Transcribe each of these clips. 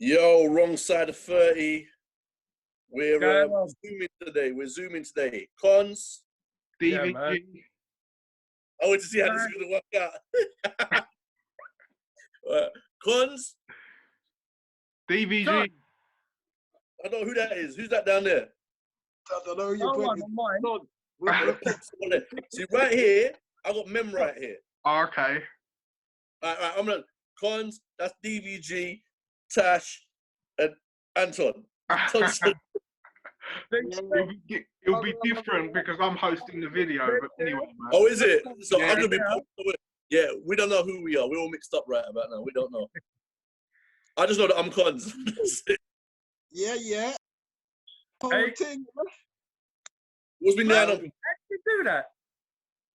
Yo, wrong side of 30. We're Going on. zooming today. We're zooming today. Cons. Yeah, DVG. man. I want to see how this is going to work out. Cons. DVG. Sorry. I don't know who that is. Who's that down there? I don't know who No you're one pointing. on mine. See, right here, I got Mem right here. Oh, okay. All right, I'm gonna Cons. That's DVG, Tash, and Anton. It'll be different because I'm hosting the video. But anyway, man. Oh, is it? So Yeah. I'm gonna be. Yeah, we don't know who we are. We're all mixed up right about now. We don't know. I just know that I'm Cons. Yeah. Hey. Thing. What's been going on? How did you do that?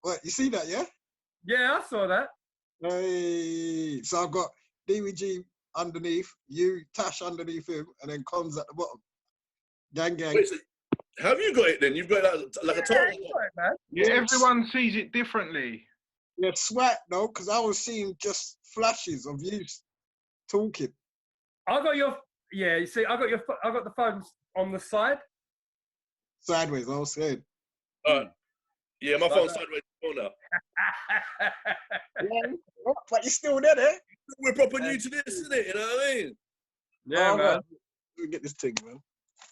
What, you see that, yeah? Yeah, I saw that. Hey, so I've got DVG underneath, you, Tash underneath him, and then Cons at the bottom. Gang. Wait, so how have you got it then? You've got it like a total. Yeah, you got it, man. Yeah, everyone sees it differently. Yeah, sweat though, because I was seeing just flashes of you talking. I got your. Yeah, you see, I got the phones on the side. Sideways, I was saying. Yeah, my phone's sideways now. Yeah, but you're still there, eh? We're proper new to this, isn't it? You know what I mean? Yeah, man. Let me get this thing, man.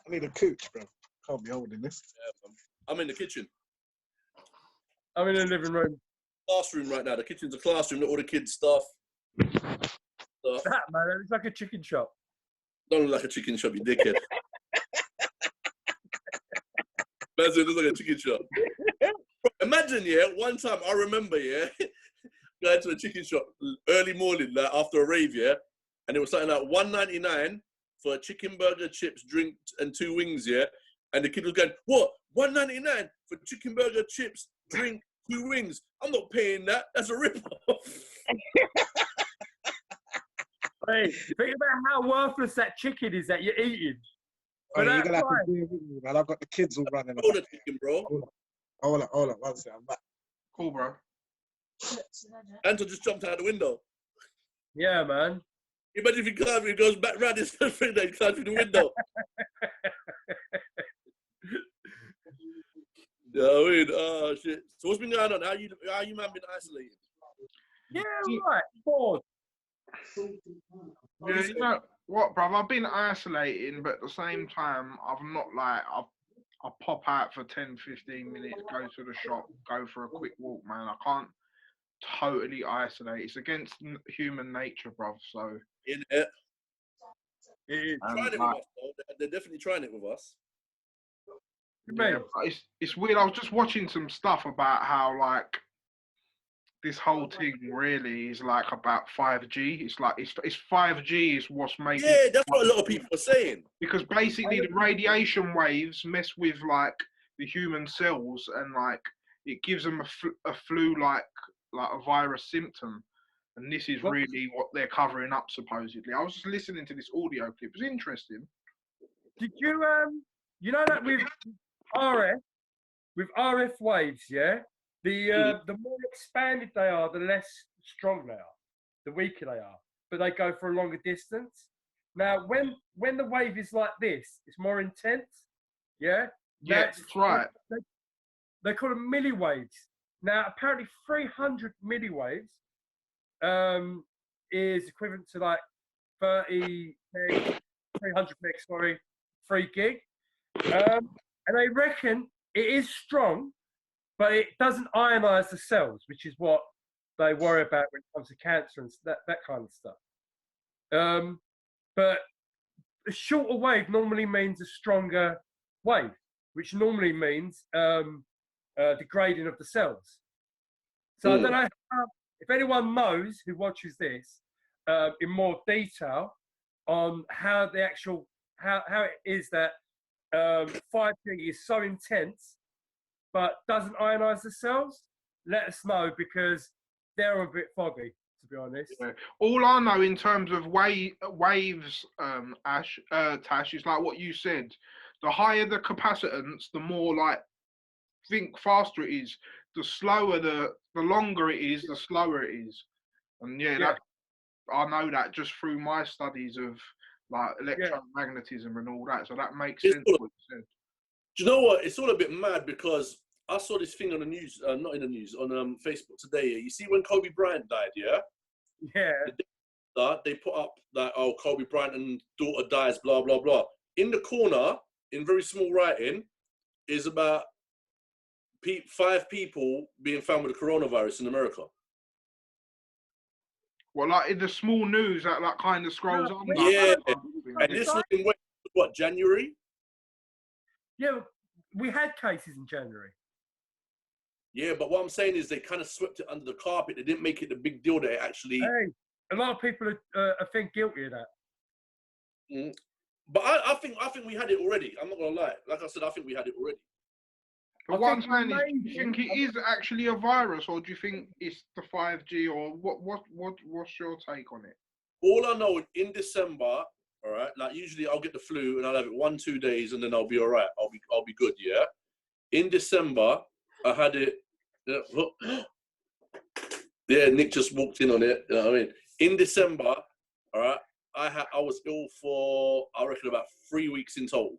I need a cooch, bro. Can't be holding this. Yeah, I'm in the kitchen. I'm in the living room. Classroom right now. The kitchen's a classroom. All the kids' stuff. That, man, it's like a chicken shop. Don't look like a chicken shop, you dickhead. That's it, looks like a chicken shop. Imagine, yeah, one time I remember, yeah, going to a chicken shop early morning, like after a rave, yeah, and it was something like $1.99 for a chicken burger, chips, drink, and 2 wings, yeah, and the kid was going, what? $1.99 for chicken burger, chips, drink, 2 wings? I'm not paying that. That's a rip-off. Hey, think about how worthless that chicken is that you're eating. Oh, But you're that's gonna have to fine. do it with me, man. I've got the kids all running. Hold the chicken, bro. Hold on, 1 second. I'm back. Cool, bro. Anton just jumped out the window. Yeah, man. Imagine if he goes back round his thing that he climbs through the window. Yeah, I mean, oh shit. So what's been going on? How you man been isolated? Yeah, right. Bored. Yeah, you know what, bruv? I've been isolating, but at the same time, I've not like I pop out for 10, 15 minutes, go to the shop, go for a quick walk, man. I can't totally isolate. It's against human nature, bruv. So In it. It is. Trying it with us, though. They're definitely trying it with us. yeah, but it's weird. I was just watching some stuff about how like this whole thing really is like about 5G. It's like it's 5G is what's making. Yeah, that's what a lot of people are saying. Because basically the radiation waves mess with like the human cells and like it gives them a flu like a virus symptom, and this is really what they're covering up supposedly. I was just listening to this audio clip. It was interesting. Did you you know that with RF waves, yeah, the more expanded they are, the less strong they are, the weaker they are, but they go for a longer distance. Now, when the wave is like this, it's more intense. Yeah. Yeah, that's right. They call them milliwaves. Now, apparently, 300 milliwaves is equivalent to like 300 meg, sorry, 3 gig. And they reckon it is strong, but it doesn't ionize the cells, which is what they worry about when it comes to cancer and that kind of stuff. But a shorter wave normally means a stronger wave, which normally means degrading of the cells. So I don't know if anyone knows who watches this in more detail on how the actual how it is that 5G is so intense but doesn't ionize the cells. Let us know, because they're a bit foggy, to be honest. Yeah. All I know in terms of waves, Tash, is like what you said. The higher the capacitance, the more like think faster it is. The slower the longer it is, the slower it is. And yeah. That I know that just through my studies of like electromagnetism and all that. So that makes It's sense all- what you said. Do you know what? It's all a bit mad because I saw this thing on the news, not in the news, on Facebook today. You see when Kobe Bryant died, yeah? Yeah. They put up that, oh, Kobe Bryant and daughter dies, blah, blah, blah. In the corner, in very small writing, is about 5 people being found with the coronavirus in America. Well, like in the small news that like kind of scrolls on. Like, Yeah, like, and this was in what, January? Yeah, we had cases in January. Yeah, but what I'm saying is they kind of swept it under the carpet. They didn't make it a big deal that it actually... Hey, a lot of people are think guilty of that. Mm. But I think we had it already. I'm not gonna lie. Like I said, I think we had it already. But what I'm saying is, do you think it is actually a virus, or do you think it's the 5G, or what's your take on it? All I know, in December, all right, like usually I'll get the flu and I'll have it 1-2 days and then I'll be all right. I'll be good, yeah. In December, I had it. Yeah, Nick just walked in on it. You know what I mean? In December, all right, I was ill for, I reckon, about 3 weeks in total.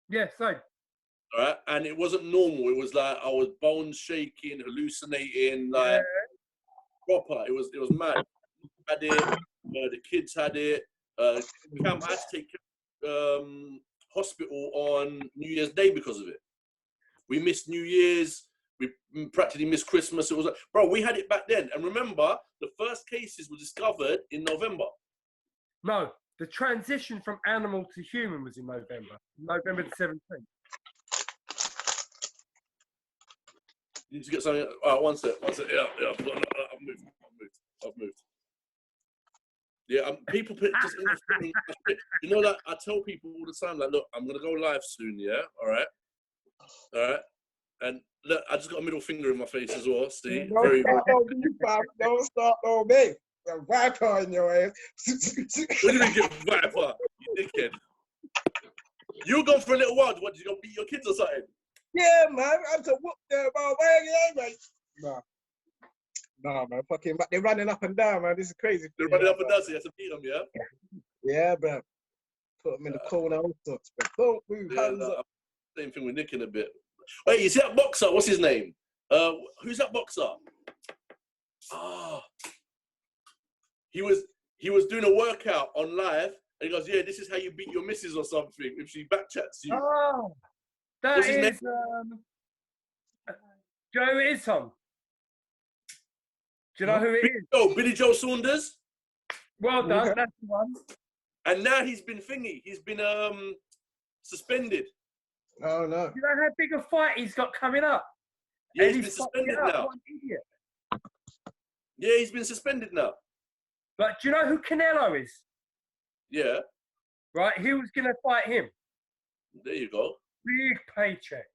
Yeah, same. All right, and it wasn't normal. It was like I was bones shaking, hallucinating, like proper. It was mad. Had it. The kids had it. Cam had to take hospital on New Year's Day because of it. We missed New Year's. We practically missed Christmas. It was like, bro, we had it back then. And remember, the first cases were discovered in November. No, the transition from animal to human was in November the 17th. You need to get something. All right, one sec. Yeah. I've moved. Yeah, people just you know that I tell people all the time, like, look, I'm gonna go live soon, yeah. All right, and look, I just got a middle finger in my face as well. See, Don't start on me. The viper in your ass. What do you mean get viper? You dickhead. You gone for a little while. What, you gonna beat your kids or something? Yeah, man. I'm to whoop them, mate. Nah, man. Fucking, but they're running up and down, man. This is crazy. They're running up and down, so you have to beat them, yeah? Yeah, bro. Put them in the corner, all sorts. But don't move, hands up. Same thing with Nick in a bit. Hey, you see that boxer? What's his name? Who's that boxer? He was doing a workout on live, and he goes, "Yeah, this is how you beat your missus or something if she backchats you." Oh, that is Joe Isom. Do you know who it is? Oh, Billy Joe Saunders. Well done, that's the one. And now he's been suspended. Oh no! You know how big a fight he's got coming up? Yeah, he's been suspended now. What an idiot. Yeah, he's been suspended now. But do you know who Canelo is? Yeah. Right, he was going to fight him. There you go. Big paycheck.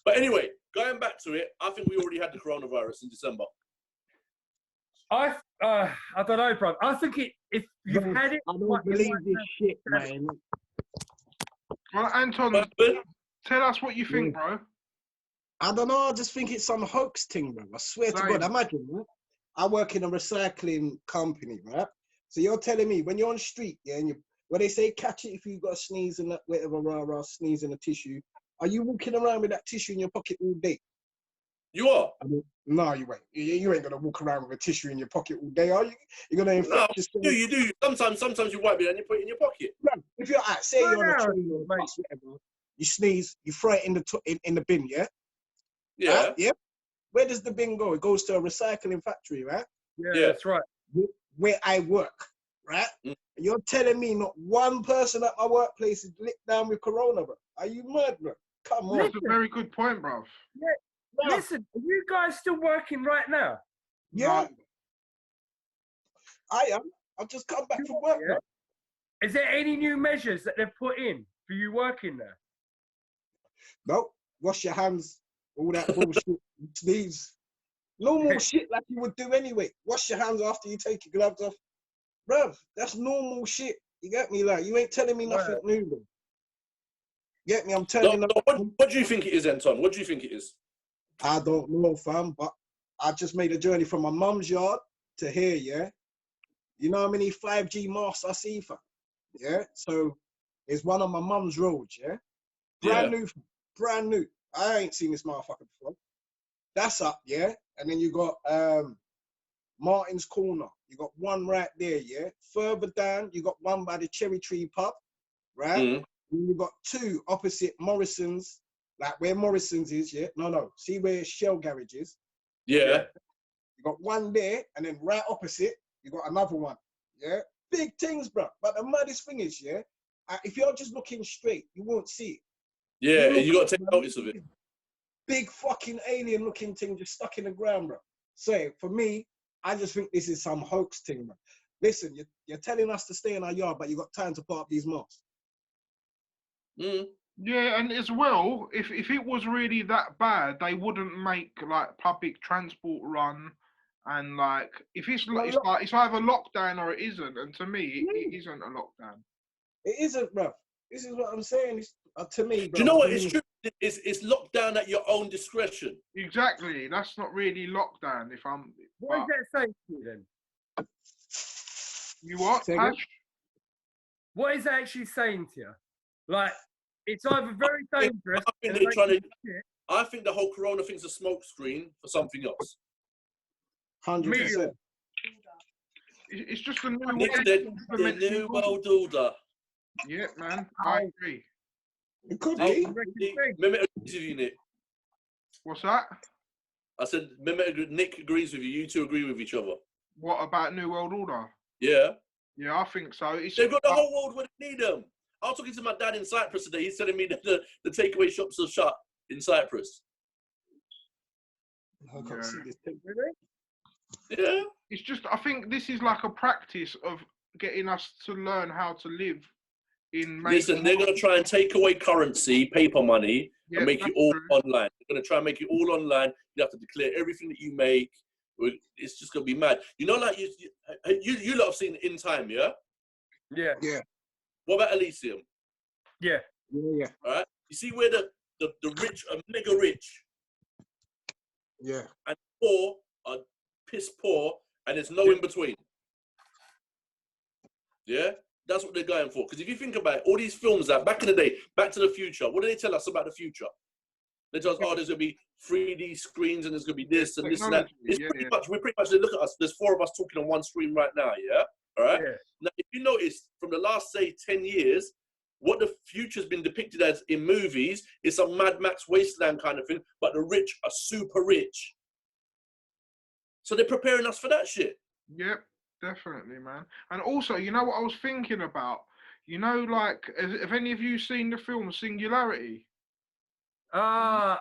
But anyway, going back to it, I think we already had the coronavirus in December. I don't know, bro. I think if you've had it, I don't believe this shit, man. Well, Anton, tell us what you think, bro. I don't know. I just think it's some hoax thing, bro. I swear to God. Imagine, right? I work in a recycling company, right? So you're telling me when you're on the street, yeah, and when they say catch it if you got a sneeze and that whatever sneeze in a tissue, are you walking around with that tissue in your pocket all day? You are? No, you ain't. You ain't gonna walk around with a tissue in your pocket all day, are you? You're gonna infect yourself. You do. Sometimes you wipe it and you put it in your pocket. No, if you're say you're on a train or a bus, whatever, you sneeze, you throw it in the bin, yeah? Yeah. Yeah. Where does the bin go? It goes to a recycling factory, right? Yeah, that's right. Where I work, right? Mm. You're telling me not one person at my workplace is licked down with corona, bro? Are you mad, bro? Come on. That's a very good point, bro. Yeah. Bro. Listen, are you guys still working right now? Yeah. No. I am. I've just come back from work, bro. Is there any new measures that they've put in for you working there? No. Wash your hands. All that bullshit. Sneeze. Normal shit like you would do anyway. Wash your hands after you take your gloves off. Bruv, that's normal shit. You get me? Like, you ain't telling me nothing new, bro. You get me? I'm telling you. What do you think it is, Anton? What do you think it is? I don't know, fam, but I just made a journey from my mum's yard to here, yeah? You know how many 5G masks I see, fam? Yeah. So it's one on my mum's road. Yeah. Brand new, brand new. I ain't seen this motherfucker before. That's up, yeah. And then you got Martin's Corner. You got one right there, yeah. Further down, you got one by the Cherry Tree Pub, right? Mm. And you got two opposite Morrison's, like where Morrison's is, yeah. No. See where Shell Garage is? Yeah. You got one there, and then right opposite, you got another one, yeah. Big things, bro. But the maddest thing is, yeah, if you're just looking straight, you won't see it. Yeah, look you got to up, take man, notice of it. big fucking alien looking thing just stuck in the ground, bro. So for me, I just think this is some hoax thing, bro. Listen, you're telling us to stay in our yard, but you got time to put up these masks. Mm. Yeah, and as well, if it was really that bad, they wouldn't make like public transport run, and like if it's Well, it's look, like it's either lockdown or it isn't, and to me it isn't a lockdown. it isn't, bro. This is what I'm saying. It's, to me, bro. Do you know what? It's true. It's locked down at your own discretion. Exactly, that's not really lockdown. If I'm, What is that saying to you then? you what? Say again? Ash? What is that actually saying to you? Like, it's either very dangerous. I think and they're it trying to. makes you shit. I think the whole corona thing's a smokescreen for something else. 100%. It's just a new Nick way said to the implement new rules. world order. Yeah, man, I agree. It could See? be. Mehmet agrees with you, Nick. What's that? I said Nick agrees with you. You two agree with each other. What about New World Order? Yeah. Yeah, I think so. It's They've got the whole world where they need them. I was talking to my dad in Cyprus today. He's telling me that the takeaway shops are shut in Cyprus. I can't Yeah. see this thing. Yeah. It's just, I think this is like a practice of getting us to learn how to live in. Listen, they're going to try and take away currency, paper money, Yeah, and make it that's all true. online. They're going to try and make it all online. You have to declare everything that you make. It's just going to be mad. You know, like you lot have seen In Time, yeah? Yeah, Yeah. What about Elysium? yeah. Yeah. All right. You see where the rich are mega rich Yeah. and poor are piss poor, and there's no in between. Yeah, that's what they're going for. Because if you think about it, all these films that back in the day, Back to the Future, what do they tell us about the future? They tell us, oh, there's going to be 3D screens and there's going to be this and this and that. It's pretty much, they look at us. There's four of us talking on one screen right now. Yeah. All right. Yeah. Now, if you notice from the last, say, 10 years, what the future's been depicted as in movies is some Mad Max wasteland kind of thing, but the rich are super rich. So they're preparing us for that shit. Yep, definitely, man. And also, you know what I was thinking about? You know, like, have any of you seen the film Singularity? I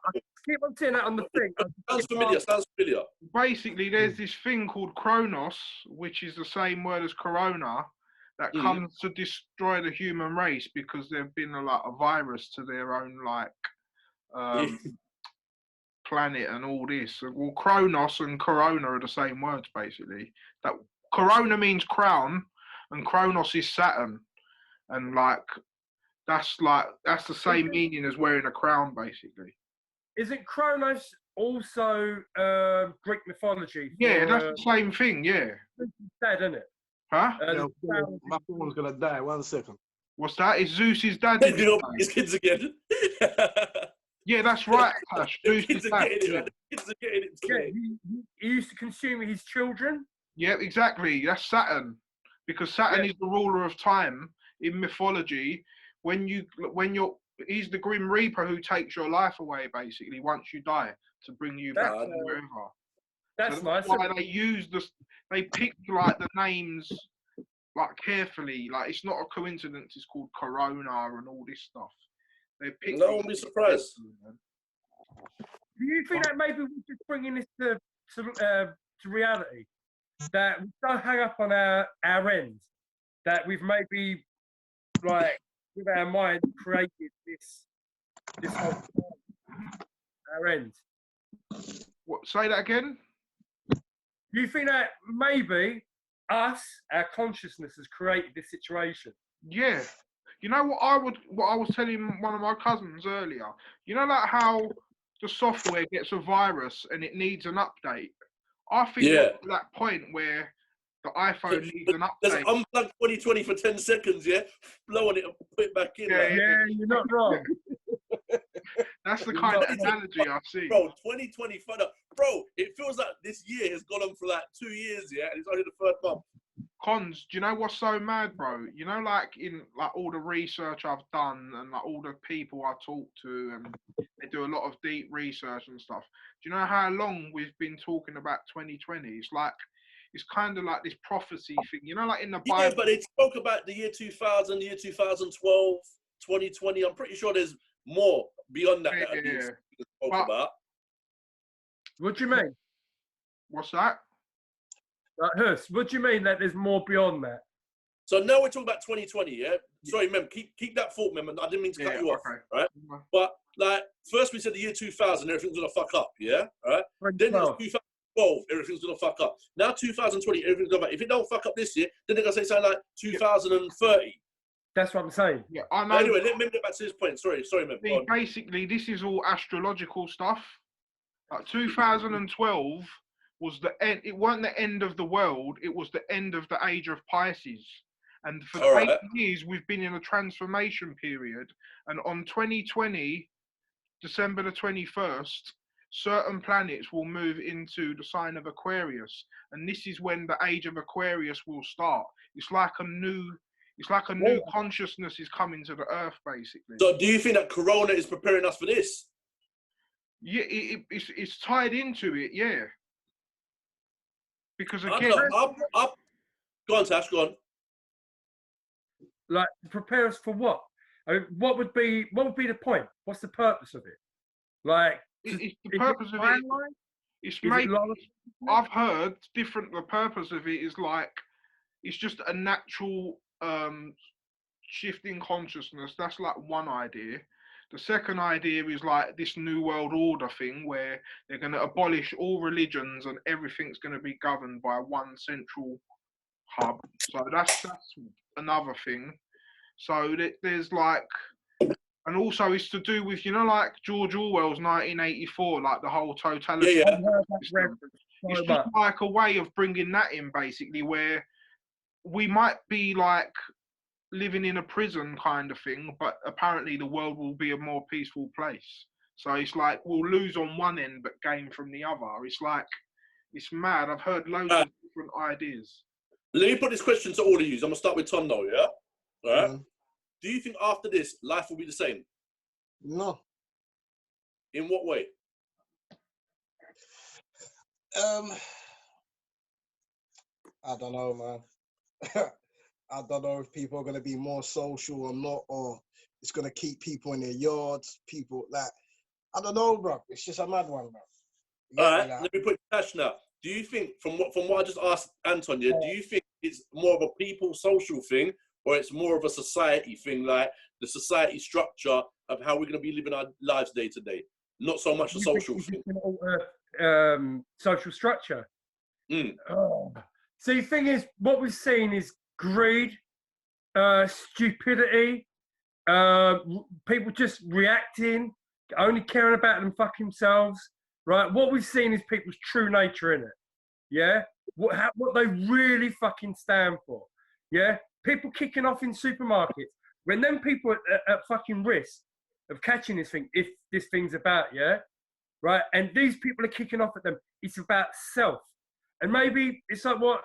keep on seeing that on the thing. Sounds familiar. Sounds familiar. Basically, there's this thing called Kronos, which is the same word as Corona, that comes to destroy the human race because there've been a virus to their own planet and all this. Well, Kronos and Corona are the same words basically. That Corona means crown, and Kronos is Saturn, and that's the same meaning as wearing a crown basically. Isn't Kronos also Greek mythology? Yeah, that's the same thing. Yeah. Dead, isn't it? Huh? My phone's gonna die. 1 second. What's that? Is Zeus's dad? His kids again. Yeah, that's right, Tash. Kids are getting it. Kids are getting it. Yeah, he used to consume his children. Yeah, exactly. That's Saturn, because Saturn is the ruler of time in mythology. He's the Grim Reaper who takes your life away, basically, once you die, to bring you back to wherever. That's so nice. Why they picked the names carefully. It's not a coincidence. It's called Corona and all this stuff. They picked. No one be surprised. Do you think that maybe we're just bringing this to reality? That we don't hang up on our ends. That we've maybe with our mind created this whole our end. What? Say that again. Do you think that maybe our consciousness has created this situation? Yeah. You know what I was telling one of my cousins earlier. You know, how the software gets a virus and it needs an update. I think we're at that point where The iPhone needs an Let's update. unplug 2020 for 10 seconds, yeah? Blow on it and put it back in. Yeah, like. Yeah, you're not wrong. That's the kind of That is analogy I see. Bro, 2020 fun up. Bro, it feels like this year has gone on for like 2 years, yeah? And it's only the third month. Cons, do you know what's so mad, bro? You know, like in like all the research I've done and like all the people I talk to, and they do a lot of deep research and stuff. Do you know how long we've been talking about 2020? It's kind of like this prophecy thing, you know, like in the Bible. Yeah, but they spoke about the year 2000, the year 2012, 2020. I'm pretty sure there's more beyond that that Yeah. spoke But- about. What do you mean? What's that? Like, Hus, what do you mean that there's more beyond that? So now we're talking about 2020, yeah? Sorry, mem, keep that thought, mem. I didn't mean to cut you off, right? But like, first we said the year 2000, everything's gonna fuck up, yeah? Right? Then it was 2012, everything's gonna fuck up. Now 2020, everything's gonna fuck up. If it don't fuck up this year, then they're gonna say something like 2030. That's what I'm saying. Yeah, I know. But anyway, let me get back to this point. Sorry, mem. See, basically, this is all astrological stuff. Like 2012 was the end. It wasn't the end of the world. It was the end of the age of Pisces. And for All 8 right. years, we've been in a transformation period. And on 2020, December the 21st, certain planets will move into the sign of Aquarius. And this is when the age of Aquarius will start. It's like a new consciousness is coming to the earth, basically. So do you think that Corona is preparing us for this? Yeah, it's tied into it, yeah. Because I again, don't know. Go on, Tash, go on. Like, prepare us for what? I mean, what would be the point? What's the purpose of it? Like, it's the purpose of it. It's maybe, I've heard different. The purpose of it is like it's just a natural shift in consciousness. That's like one idea. The second idea is like this new world order thing where they're going to abolish all religions and everything's going to be governed by one central hub. So that's another thing. So there's like, and also it's to do with, you know, like George Orwell's 1984, like the whole totalitarian system. It's just like a way of bringing that in, basically, where we might be like living in a prison kind of thing, but apparently the world will be a more peaceful place. So it's like we'll lose on one end but gain from the other. It's like, it's mad. I've heard loads of different ideas. Let me put this question to all of you. I'm going to start with Tom now, yeah? All right. Do you think after this, life will be the same? No. In what way? I don't know, man. I don't know if people are going to be more social or not, or it's going to keep people in their yards, people like, I don't know, bro. It's just a mad one, bro. All right, let me put Tash now. Do you think, from what I just asked Anton, do you think it's more of a people social thing, or it's more of a society thing, like the society structure of how we're going to be living our lives day to day? Not so much the social thing. Social structure. Mm. Oh. See, the thing is, what we've seen is greed, stupidity, people just reacting, only caring about them fucking themselves, right? What we've seen is people's true nature in it, yeah? What they really fucking stand for, yeah? People kicking off in supermarkets. When them people at fucking risk of catching this thing, if this thing's about, yeah? Right? And these people are kicking off at them. It's about self. And maybe it's like what,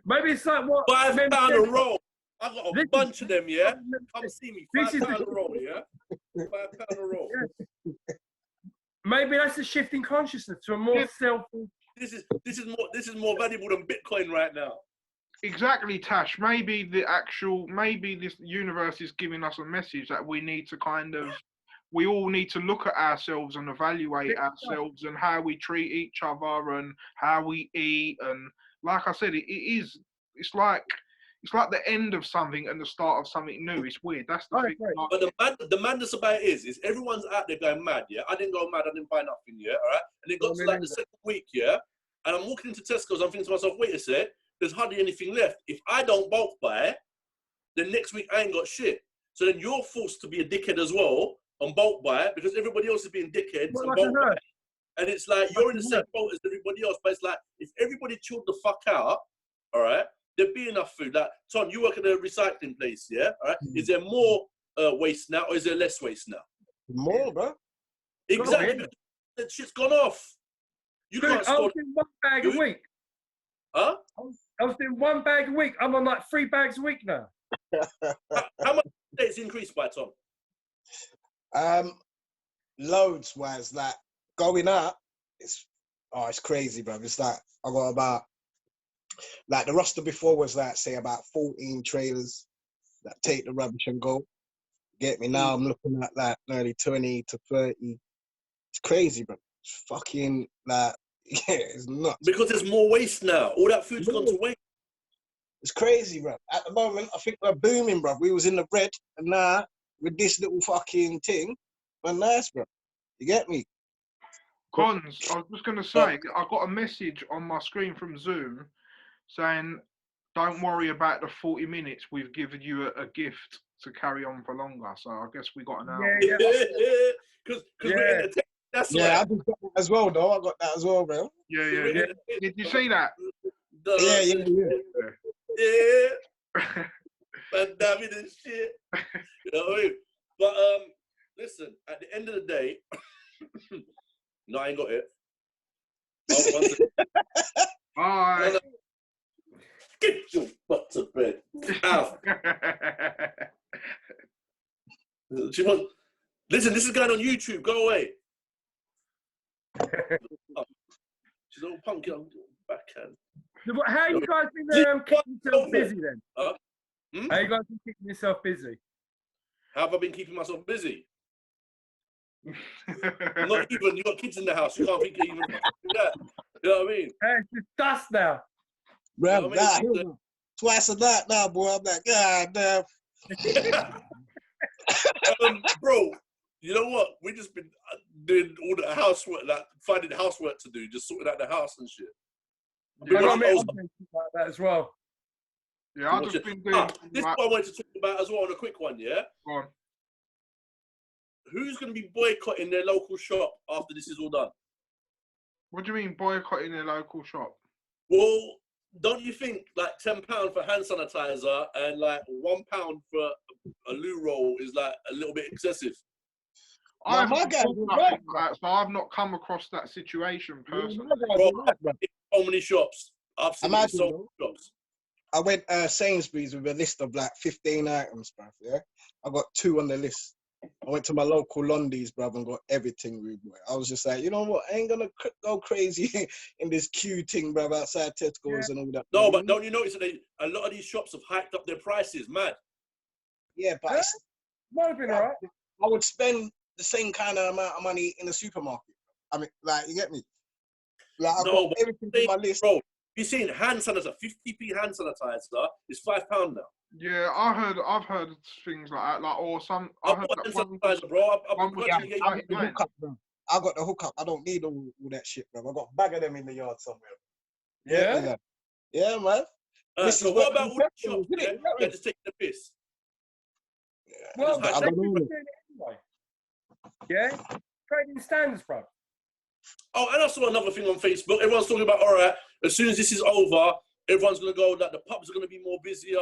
maybe it's like what... £5 a roll. I've got a bunch of them, yeah? Come see me, £5 a roll, yeah? £5 a roll. Yeah. Maybe that's a shift in consciousness to a more selfish... This is more valuable than Bitcoin right now. Exactly, Tash. Maybe this universe is giving us a message that we need to we all need to look at ourselves and evaluate ourselves and how we treat each other and how we eat. And like I said, it's like the end of something and the start of something new. It's weird. That's the thing. But the madness about it is everyone's out there going mad, yeah? I didn't go mad, I didn't buy nothing, yeah? All right? And it got to like the second week, yeah? And I'm walking into Tesco's, I'm thinking to myself, wait a sec, there's hardly anything left. If I don't bulk buy, then next week I ain't got shit. So then you're forced to be a dickhead as well and bulk buy because everybody else is being dickheads and bulk buy. And it's like, you're in the same boat as everybody else, but it's like, if everybody chilled the fuck out, all right, there'd be enough food. Like, Tom, you work at a recycling place, yeah? All right? Is there more waste now, or is there less waste now? More, bro. Exactly. Because that shit's gone off. You Dude, can't I store was doing 1 bag a week. Huh? I was doing 1 bag a week. I'm on like 3 bags a week now. How much did it's increased by, Tom? Loads wise, like going out, it's crazy, bro. It's like I got about, like the roster before was like say about 14 trailers that take the rubbish and go. Get me now? I'm looking at like nearly 20 to 30. It's crazy, bro. It's fucking like yeah, it's nuts. Because there's more waste now. All that food's gone to waste. It's crazy, bro. At the moment, I think we're booming, bro. We was in the red, and now with this little fucking thing, we're nice, bro. You get me? Cons, I was just going to say, I got a message on my screen from Zoom saying, don't worry about the 40 minutes. We've given you a gift to carry on for longer. So I guess we got an hour. Yeah. Because we're entertained. That's Yeah, I just got that as well, though. I got that as well, bro. Yeah. Did you see that? Yeah. Man, David and shit. You know what I mean? But listen, at the end of the day, no, I ain't got it. Bye. No. Get your butt to bed. Ow. Listen, this is going on YouTube. Go away. She's all punky on backhand. How you guys been keeping yourself busy then? How you guys been keeping yourself busy? How have I been keeping myself busy? Not even. You got kids in the house. You can't think of even that. You know what I mean? Hey, it's just dust now. Bro, You know what I mean? twice a night now, boy. I'm like, God damn. Bro, you know what? We just been doing all the housework, like finding housework to do, just sorting out the house and shit. I got me like that as well. Yeah, I've just been doing. This is what I wanted to talk about as well on a quick one, yeah? Go on. Who's going to be boycotting their local shop after this is all done? What do you mean boycotting their local shop? Well, don't you think like £10 for hand sanitizer and like £1 for a loo roll is like a little bit excessive? I've not come across that situation personally. Bro, so many shops. I've seen so many shops. I went Sainsbury's with a list of like 15 items, bruv, yeah? I got 2 on the list. I went to my local Londies, bruv, and got everything, rude boy. I was just like, you know what? I ain't gonna go crazy in this queue thing, bruv, outside Tesco's and all that. No, but don't you notice that a lot of these shops have hiked up their prices, mad? Yeah, but Might have been alright. I would spend the same kind of amount of money in the supermarket. I mean, like, you get me? Like, I got everything on my list. Bro, you seen hand sanitizer, 50p hand sanitizer is £5 now. Yeah, I've heard things like that, like or some. I heard that one, sanitizer, bro. I got the hookup. I don't need all that shit, bro. I got a bag of them in the yard somewhere. Yeah, man. So what about all the shops? They're just taking the piss. Well, they're doing it anyway. Yeah, trading standards, bro. Oh, and I saw another thing on Facebook. Everyone's talking about, all right, as soon as this is over, everyone's going to go, like, the pubs are going to be more busier,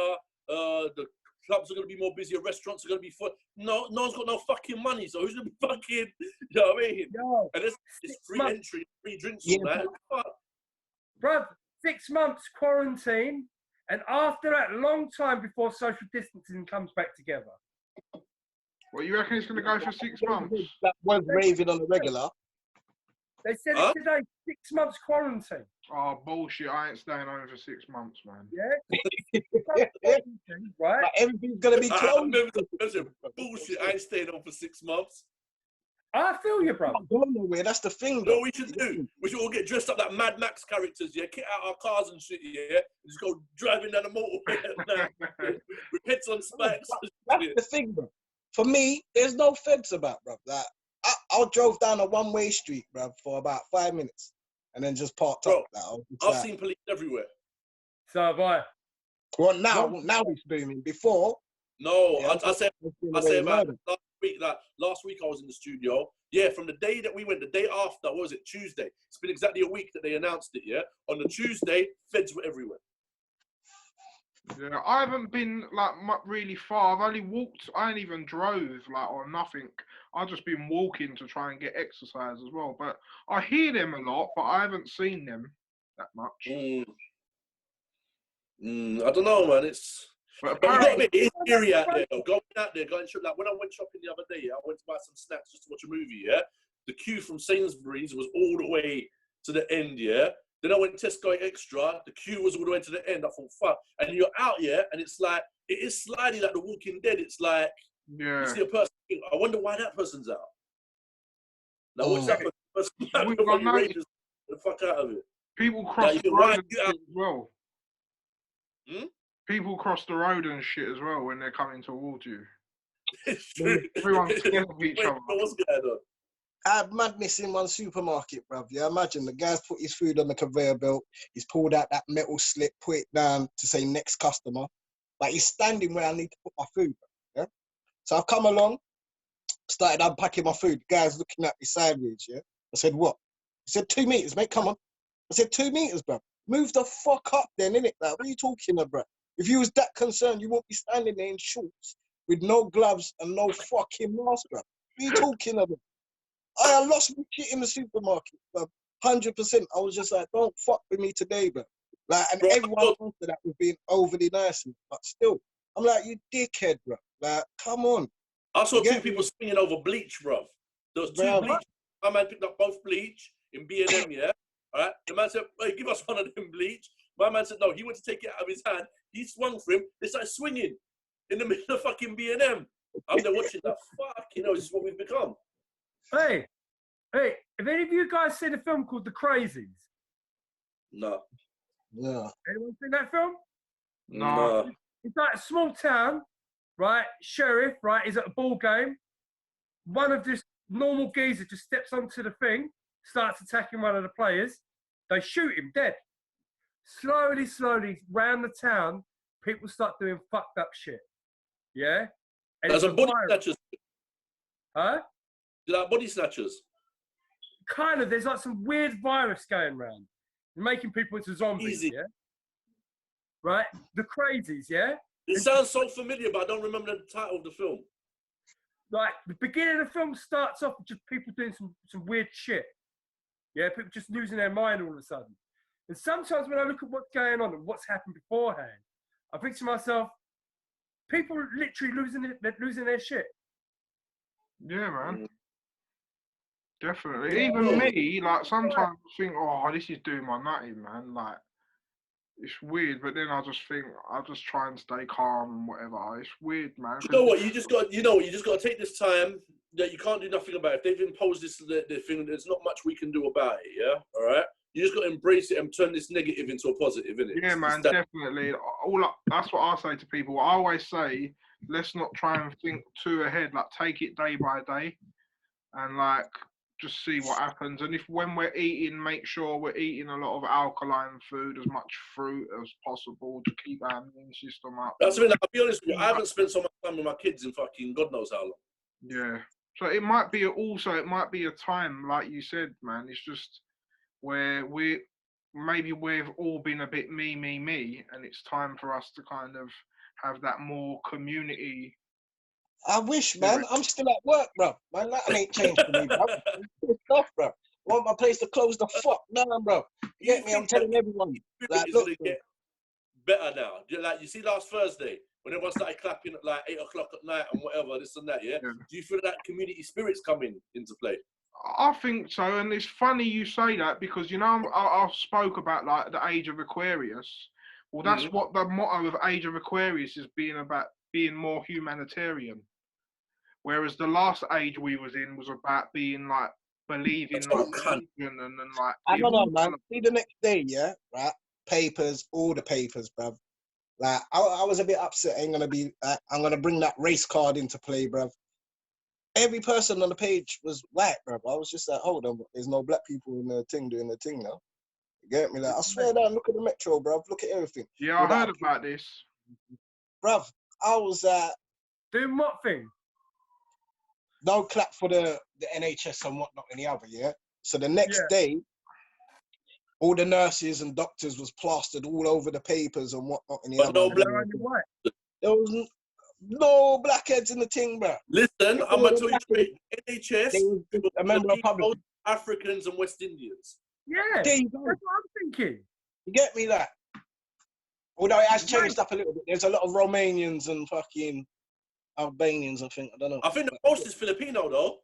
the clubs are going to be more busier, restaurants are going to be full. No one's got no fucking money, so who's going to be fucking, you know what I mean? Yo, and it's free entry, free drinks, all that. Bruv, 6 months quarantine, and after that, long time before social distancing comes back together. Well, you reckon it's going to go for 6 months? That was raving on the regular. They said it today, 6 months quarantine. Oh, bullshit. I ain't staying home for 6 months, man. Yeah? Right? Like, everything's going to be closed. Bullshit, I ain't staying on for 6 months. I feel you, bro. I'm going nowhere. That's the thing, You though. know what we should do? We should all get dressed up like Mad Max characters, yeah? Kit out our cars and shit, yeah? And just go driving down the motorway with heads on spikes. That's the thing, bro. For me, there's no fence about, bro. Like, I drove down a one-way street, bro, for about 5 minutes, and then just parked up. I've seen police everywhere. So have I. Well, now it's booming. Before, no, I say about last week, like last week I was in the studio. Yeah, from the day that we went, the day after, what was it, Tuesday? It's been exactly a week that they announced it, yeah? On the Tuesday, feds were everywhere. Yeah, I haven't been like really far. I've only walked. I ain't even drove like or nothing. I've just been walking to try and get exercise as well. But I hear them a lot, but I haven't seen them that much. I don't know, man. But But you got to apparently, be, it's eerie out there, though. Going out there, going like when I went shopping the other day, I went to buy some snacks just to watch a movie, yeah? The queue from Sainsbury's was all the way to the end, yeah? Then I went Tesco Extra, the queue was all the way to the end. I thought, fuck. And you're out, yeah? And it's like, it is sliding like The Walking Dead. It's like, you see a person, I wonder why that person's out. Like, what's that person? Nobody rages the fuck out of it. People cross the road and shit as well. Hmm? People cross the road and shit as well when they're coming towards you. It's true. Everyone's scared of each other. What's going on? I had madness in one supermarket, bruv. Yeah, imagine the guy's put his food on the conveyor belt. He's pulled out that metal slip, put it down to say next customer. But he's standing where I need to put my food, bruv, yeah? So I've come along, started unpacking my food. The guy's looking at me sideways, yeah? I said, what? He said, 2 meters, mate, come on. I said, 2 meters, bruv. Move the fuck up then, innit? Like, what are you talking about? If you was that concerned, you won't be standing there in shorts with no gloves and no fucking mask, bruv. What are you talking about? I lost my shit in the supermarket, bruv. 100%. I was just like, don't fuck with me today, bruv. Like, and everyone after that was being overly nice, but still, I'm like, you dickhead, bruv. Like, come on. I saw two people swinging over bleach, bruv. There was two bleach. My man picked up both bleach in B&M, yeah? All right? The man said, hey, give us one of them bleach. My man said, no, he went to take it out of his hand. He swung for him. They started swinging in the middle of fucking B&M. I'm there watching that. Fuck, you know, this is what we've become. Hey, have any of you guys seen a film called The Crazies? No. Yeah. Anyone seen that film? No. It's like a small town, right? Sheriff, right, is at a ball game. One of this normal geezer just steps onto the thing, starts attacking one of the players. They shoot him dead. Slowly, round the town, people start doing fucked up shit. Yeah? And There's some body snatchers. Huh? Like body snatchers. Kind of. There's like some weird virus going around. Making people into zombies, yeah? Right? The Crazies, yeah? It sounds so familiar, but I don't remember the title of the film. Like, the beginning of the film starts off with just people doing some weird shit. Yeah? People just losing their mind all of a sudden. And sometimes when I look at what's going on and what's happened beforehand, I think to myself, people are literally losing their shit. Yeah, man. Definitely. Even me, like, sometimes I think, oh, this is doing my nutty, man. Like, it's weird, but then I just think, I just try and stay calm and whatever. It's weird, man. You know what? You just got to take this time that you can't do nothing about it. If they've imposed this the thing, there's not much we can do about it, yeah? All right? You just got to embrace it and turn this negative into a positive, innit? Yeah, man, definitely. That's what I say to people. I always say, let's not try and think too ahead. Like, take it day by day and, like, just see what happens. And if when we're eating, make sure we're eating a lot of alkaline food, as much fruit as possible to keep our immune system up. That's the thing. I'll be honest with you. I haven't spent so much time with my kids in fucking God knows how long. Yeah. So it might be a time, like you said, man. It's just where we've all been a bit me, and it's time for us to kind of have that more community. I wish, man. I'm still at work, bro. Man, that ain't changed for me, bro. I'm pissed off, bro. I want my place to close the fuck down, bro. You get me? I'm telling everyone. Like, look, gonna get better now. Like, you see last Thursday when everyone started clapping at like 8 o'clock at night and whatever, this and that, yeah? Do you feel that community spirit's coming into play? I think so, and it's funny you say that because, you know, I spoke about like the age of Aquarius. Well, that's what the motto of Age of Aquarius is, being about being more humanitarian. Whereas the last age we was in was about being like believing like religion and like. I don't know, man. See the next day, yeah, right? Papers, all the papers, bruv. Like I was a bit upset. I'm gonna bring that race card into play, bruv. Every person on the page was white, bruv. I was just like, hold on, there's no black people in the thing doing the thing now. You get me? Like, I swear down, look at the metro, bruv. Look at everything. Yeah, I heard about this. Bruv, I was doing what thing? no clap for the NHS and whatnot in the other, yeah? So the next day, all the nurses and doctors was plastered all over the papers and whatnot in the But other. no black. There was no blackheads in the thing, bro. Listen, I'm going to tell you straight. NHS, a member of public. Africans and West Indians. Yeah, there you go. that's what I'm thinking. You get me, that? Although it has changed up a little bit. There's a lot of Romanians and fucking Albanians, I think. I don't know. I think the most is Filipino, though.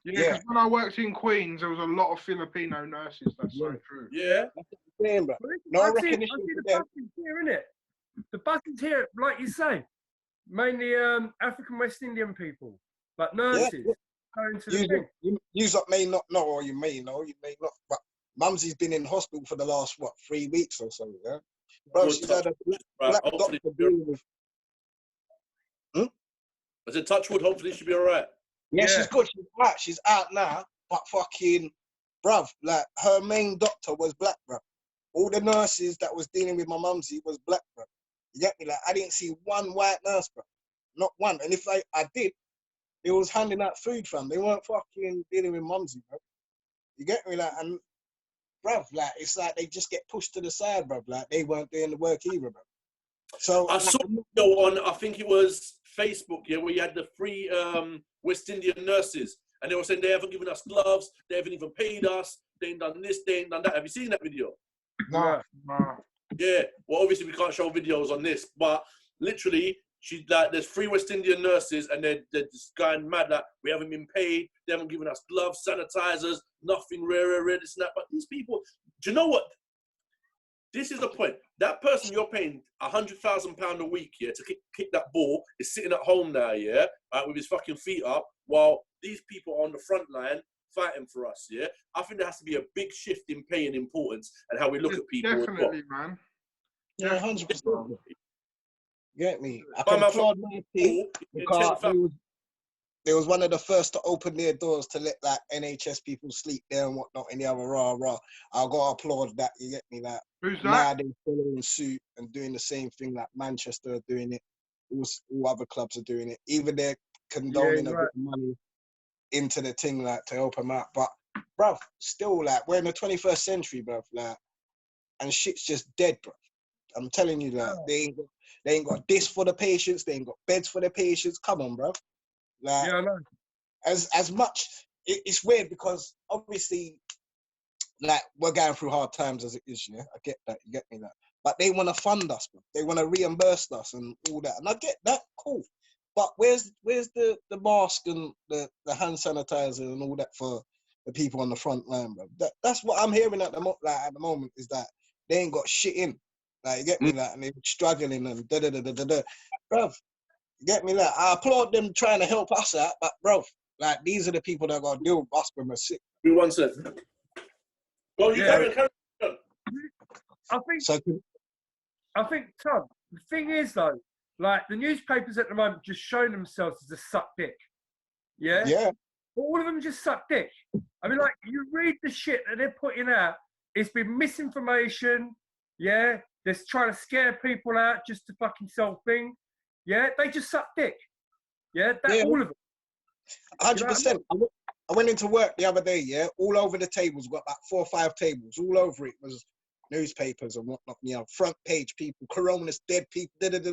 Yeah, because when I worked in Queens, there was a lot of Filipino nurses. That's so true. Yeah. Damn, bro. No recognition for them. Buses here, innit? The buses here, like you say, mainly African West Indian people, but nurses going to the thing. You may not know, or you may know, you may not. But Mumsy's been in hospital for the last 3 weeks or so. Yeah, bro, she's had a black doctor dealing with. I said, touch wood. Hopefully, she'll be all right. Yeah, she's good. She's out. She's out now. But fucking, bruv, like her main doctor was black, bruv. All the nurses that was dealing with my mumsy was black, bruv. You get me? Like, I didn't see one white nurse, bruv. Not one. And if I did, they was handing out food, fam. They weren't fucking dealing with mumsy, bruv. You get me? Like, and bruv, like, it's like they just get pushed to the side, bruv. Like, they weren't doing the work either, bruv. So I saw a video on, I think it was Facebook, yeah, where you had the 3 West Indian nurses, and they were saying they haven't given us gloves, they haven't even paid us, they ain't done this, they ain't done that. Have you seen that video? No. Yeah. Well, obviously we can't show videos on this, but literally, she's like, there's 3 West Indian nurses, and they're just going mad that we haven't been paid, they haven't given us gloves, sanitizers, nothing, rare, this and that. But these people, do you know what? This is the point. That person you're paying £100,000 a week, yeah, to kick that ball is sitting at home now, yeah, with his fucking feet up, while these people are on the front line fighting for us, yeah. I think there has to be a big shift in pay and importance and how we look at people. Definitely, man. Yeah, 100%. Get me? I can applaud my team because they was one of the first to open their doors to let like NHS people sleep there and whatnot in the other rah. I gotta applaud that. You get me? That who's that? Now they're following suit and doing the same thing. Like Manchester are doing it. All other clubs are doing it. Even they're condoning a bit of money into the thing like to help them out. But bruv, still like we're in the 21st century, bruv. Like, and shit's just dead, bruv. I'm telling you, like they ain't got this for the patients. They ain't got beds for the patients. Come on, bruv. Like, yeah, I know. As much, it's weird because obviously, like, we're going through hard times as it is, yeah? I get that, you get me that. But they want to fund us, bro. They want to reimburse us and all that. And I get that, cool. But where's the mask and the hand sanitizer and all that for the people on the front line, bro? That's what I'm hearing at the moment is that they ain't got shit in. Like, you get me that? And they're struggling and da-da-da-da-da-da. Bruv, you get me that? I applaud them trying to help us out, but bro, like these are the people that got to deal with us when we're sick. Who wants it? Well, you carry on. I think, Tom, the thing is though, like the newspapers at the moment just show themselves as a suck dick. Yeah? Yeah. All of them just suck dick. I mean, like, you read the shit that they're putting out, it's been misinformation, yeah? They're trying to scare people out just to fucking sell things. Yeah, they just suck dick. Yeah, all of them. 100%. I went into work the other day, yeah, all over the tables, got about 4 or 5 tables, all over it was newspapers and whatnot, you know, front page people, coronas, dead people, da-da-da.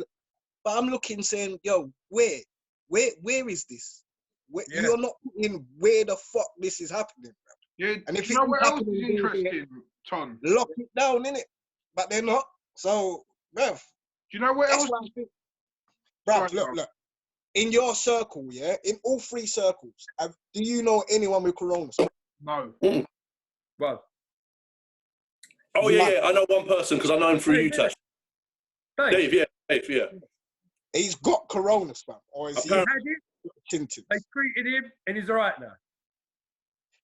But I'm looking saying, yo, where is this? You're not putting where the fuck this is happening, bro. Yeah, and if you know what else is interesting, Ton? Lock it down, innit? But they're not. So, bruv. Do you know what else? Bruv, look. In your circle, yeah, in all 3 circles, do you know anyone with corona? No. Well. Oh, yeah, I know one person because I know him through you, Tash. Dave, yeah. He's got corona, fam. Or is he had it? They treated him and he's all right now.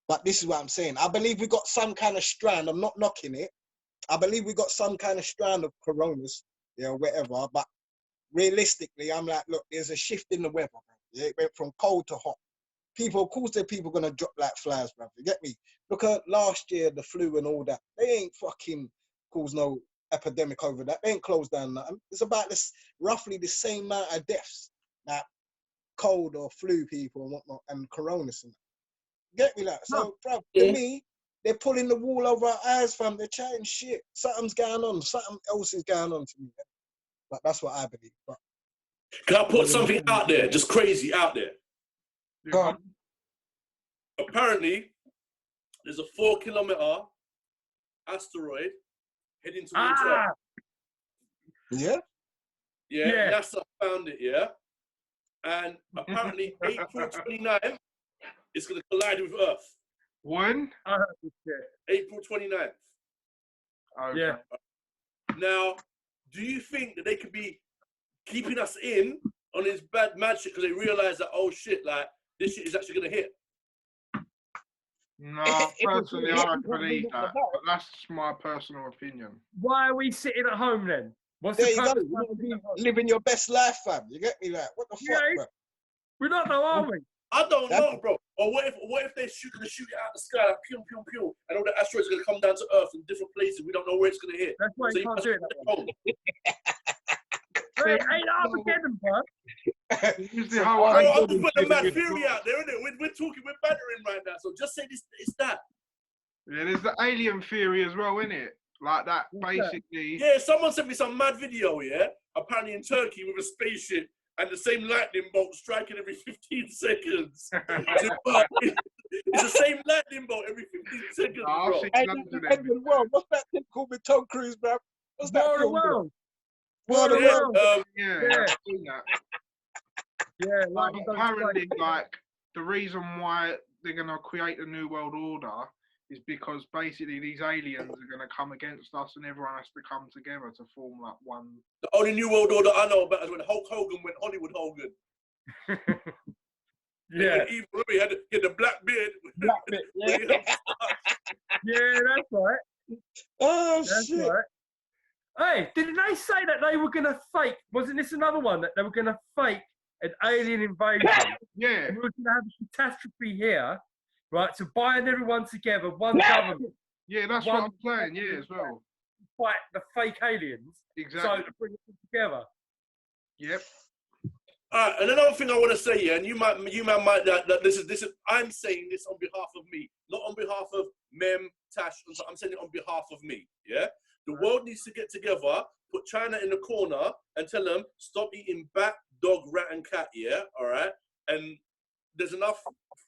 But this is what I'm saying. I believe we got some kind of strand. I'm not knocking it. I believe we got some kind of strand of coronas, you know, whatever. But realistically, I'm like, look, there's a shift in the weather, bro. Yeah, it went from cold to hot. Of course, there are people going to drop like flies, bro. You get me? Look at last year, the flu and all that. They ain't fucking caused no epidemic over that. They ain't closed down nothing. It's about this, roughly the same amount of deaths. Now, cold or flu people and whatnot, and coronas and that. Get me that? So, bro, Yeah. to me, they're pulling the wool over our eyes, fam. They're chatting shit. Something's going on. Something else is going on to me. But that's what I believe. But Can I put something out there, just crazy out there? go on. Apparently, there's a 4-kilometer asteroid heading towards Earth. Yeah. Yeah, NASA found it, yeah? And apparently, April 29th, it's going to collide with Earth. When? I heard this shit. April 29th. Okay. Yeah. Now, do you think that they could be keeping us in on this mad shit because they realize that, oh shit, like, this shit is actually going to hit? No, personally, I don't believe that. But that's my personal opinion. Why are we sitting at home then? What's There the you go. purpose You of gotta sitting be at home? living your best life, fam. You get me? Like, what the fuck, Yeah. bro? We don't know, are we? I don't know, bro. Or what if they're gonna shoot it out the sky, like pew pew pew, and all the asteroids are gonna come down to Earth in different places. We don't know where it's gonna hit. That's why So you can't must do it stay that way. home. Hey, ain't Armageddon, bro. Use the So, whole Bro, I'm alien just putting a mad theory as theory well. out there, innit? We're talking, we're battering right now. So just say this, it's that. Yeah, there's the alien theory as well, innit? Like that, What's that? basically. Yeah, someone sent me some mad video, yeah? Apparently in Turkey with a spaceship and the same lightning bolt striking every 15 seconds. It's the same lightning bolt every 15 seconds, I've bro. seen And loads of the them. end of the world. What's that thing called with Tom Cruise, bro? What's that War of the film? world. War of the Yeah, World. Yeah, Yeah. I've seen that. Yeah, But like apparently, like, the reason why they're going to create a new world order is because basically these aliens are going to come against us and everyone has to come together to form like one. The only new world order I know about is when Hulk Hogan went Hollywood Hogan. yeah, He had the black beard. Black bit, yeah. yeah, that's right. Oh, That's shit. right. Hey, didn't they say that they were gonna fake? Wasn't this another one that they were gonna fake an alien invasion? Yeah. And we were gonna have a catastrophe here, right? To bind everyone together, one government, Yeah, that's what I'm saying. Yeah, as well. fight the fake aliens, Exactly. so to bring it all together. Yep. All right, and another thing I want to say, yeah, and you might that this is I'm saying this on behalf of me, not on behalf of Mem, Tash. I'm saying it on behalf of me. Yeah, the world needs to get together, put China in the corner, and tell them stop eating bat, dog, rat, and cat. Yeah, all right. And there's enough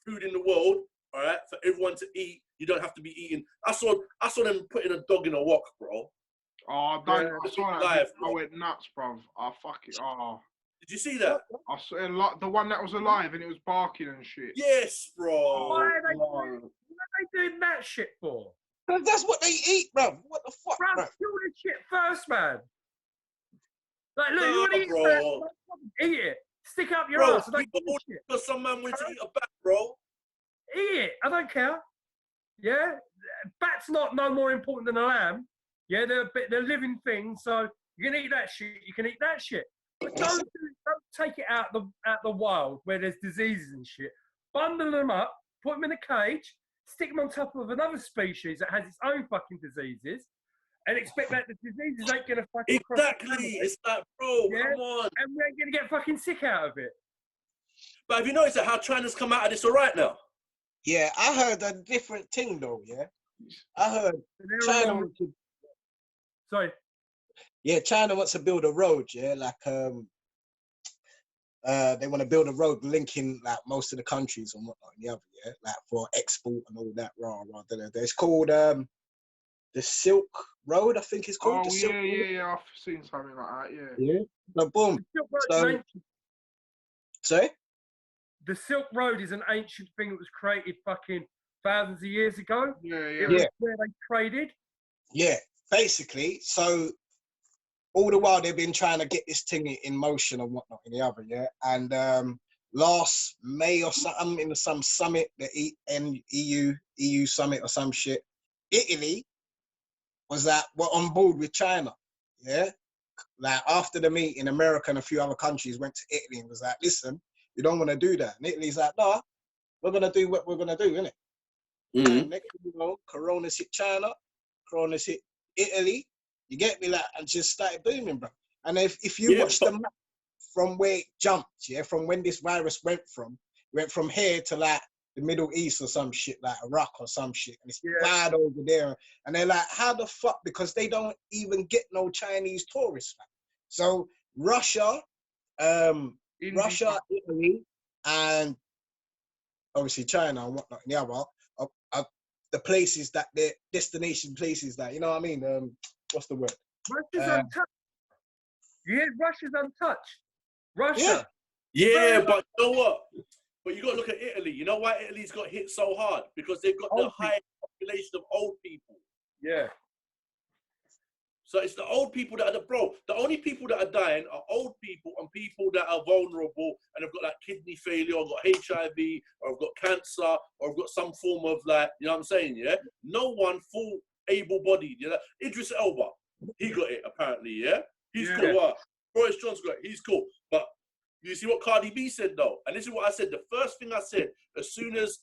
food in the world, all right, for everyone to eat. You don't have to be eating. I saw them putting a dog in a wok, bro. Oh, Yeah. I saw that. Live, I went nuts, bruv. Oh, fuck it. Oh, Did you see that? I saw a lot. The one that was alive and it was barking and shit. Yes, bro. Why are they, no. what are they doing that shit for? That's what they eat, bro. What the fuck, Bro, bro? kill this shit first, man. Like, look, you Nah, want to eat bro. that? No problem. Eat it. Stick up your Bro, ass. I don't give a shit. because some man wanted to eat a bat, bro. Eat it. I don't care. Yeah, bat's not no more important than a lamb. Yeah, they're living things. So you can eat that shit. You can eat that shit. But don't take it out the wild where there's diseases and shit. Bundle them up, put them in a cage, stick them on top of another species that has its own fucking diseases, and expect that the diseases ain't gonna fucking cross the Exactly. planet. It's like, bro, Yeah. come on. And we ain't gonna get fucking sick out of it. But have you noticed that how China's come out of this all right now? Yeah, I heard a different thing though. Yeah, I heard China wants to. Sorry. Yeah, China wants to build a road. Yeah, like they want to build a road linking like most of the countries and whatnot and the other. Yeah, like for export and all that. It's called the Silk Road, I think it's called. Oh, the Silk Road. yeah. I've seen something like that. Yeah. Yeah. So boom. So, sorry. The Silk Road is an ancient thing that was created fucking thousands of years ago. Yeah. It was where they traded. Yeah, basically. So all the while they've been trying to get this thing in motion and whatnot in the other, yeah. And last May or something in some summit, the EU summit or some shit, Italy was were on board with China, yeah. Like after the meeting, America and a few other countries went to Italy and was like, listen, you don't want to do that. And Italy's like, no, we're gonna do what we're gonna do, innit? And next thing you know, Corona's hit China, Corona's hit Italy. You get me, like, and just started booming, bro. And if you watch the map from where it jumped, yeah, from when this virus went from here to like the Middle East or some shit, like Iraq or some shit, and it's bad over there. And they're like, how the fuck? Because they don't even get no Chinese tourists. Man. So Russia, Italy, and obviously China and whatnot. Yeah, well, the places that they're destination places that, you know what I mean? What's the word? Russia's untouched. You hear Russia's untouched. Russia. Yeah, but you know what? But you got to look at Italy. You know why Italy's got hit so hard? Because they've got the high population of old people. Yeah. So it's the old people that are the only people that are dying are old people and people that are vulnerable and have got like kidney failure or got HIV or have got cancer or have got some form of like, you know what I'm saying, yeah? No one full able-bodied, you know? Idris Elba, he got it apparently, yeah? He's cool. Boris Johnson got it, he's cool. But you see what Cardi B said though? And this is what I said. The first thing I said, as soon as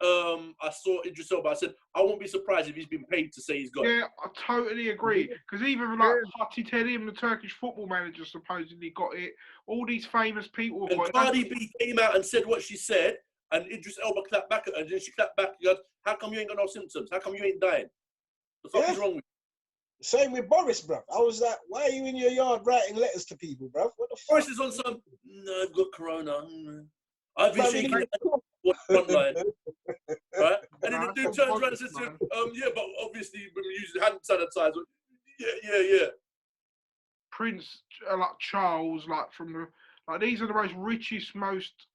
I saw Idris Elba, I said, I won't be surprised if he's been paid to say he's got it. Yeah, I totally agree. Because even like Fatih Terim, the Turkish football manager, supposedly got it. All these famous people have got it. Cardi B came out and said what she said, and Idris Elba clapped back at her, and then she clapped back and goes, how come you ain't got no symptoms? How come you ain't dying? The fuck is wrong with you? Same with Boris, bro. I was like, why are you in your yard writing letters to people, bro? What the fuck? Boris is on some, no, I've got corona. I've been shaking the front line. Right? And then the dude turns around and says to him, yeah, but obviously when we use hand sanitizer. Yeah. Prince, like Charles, like from the, like these are the most richest, most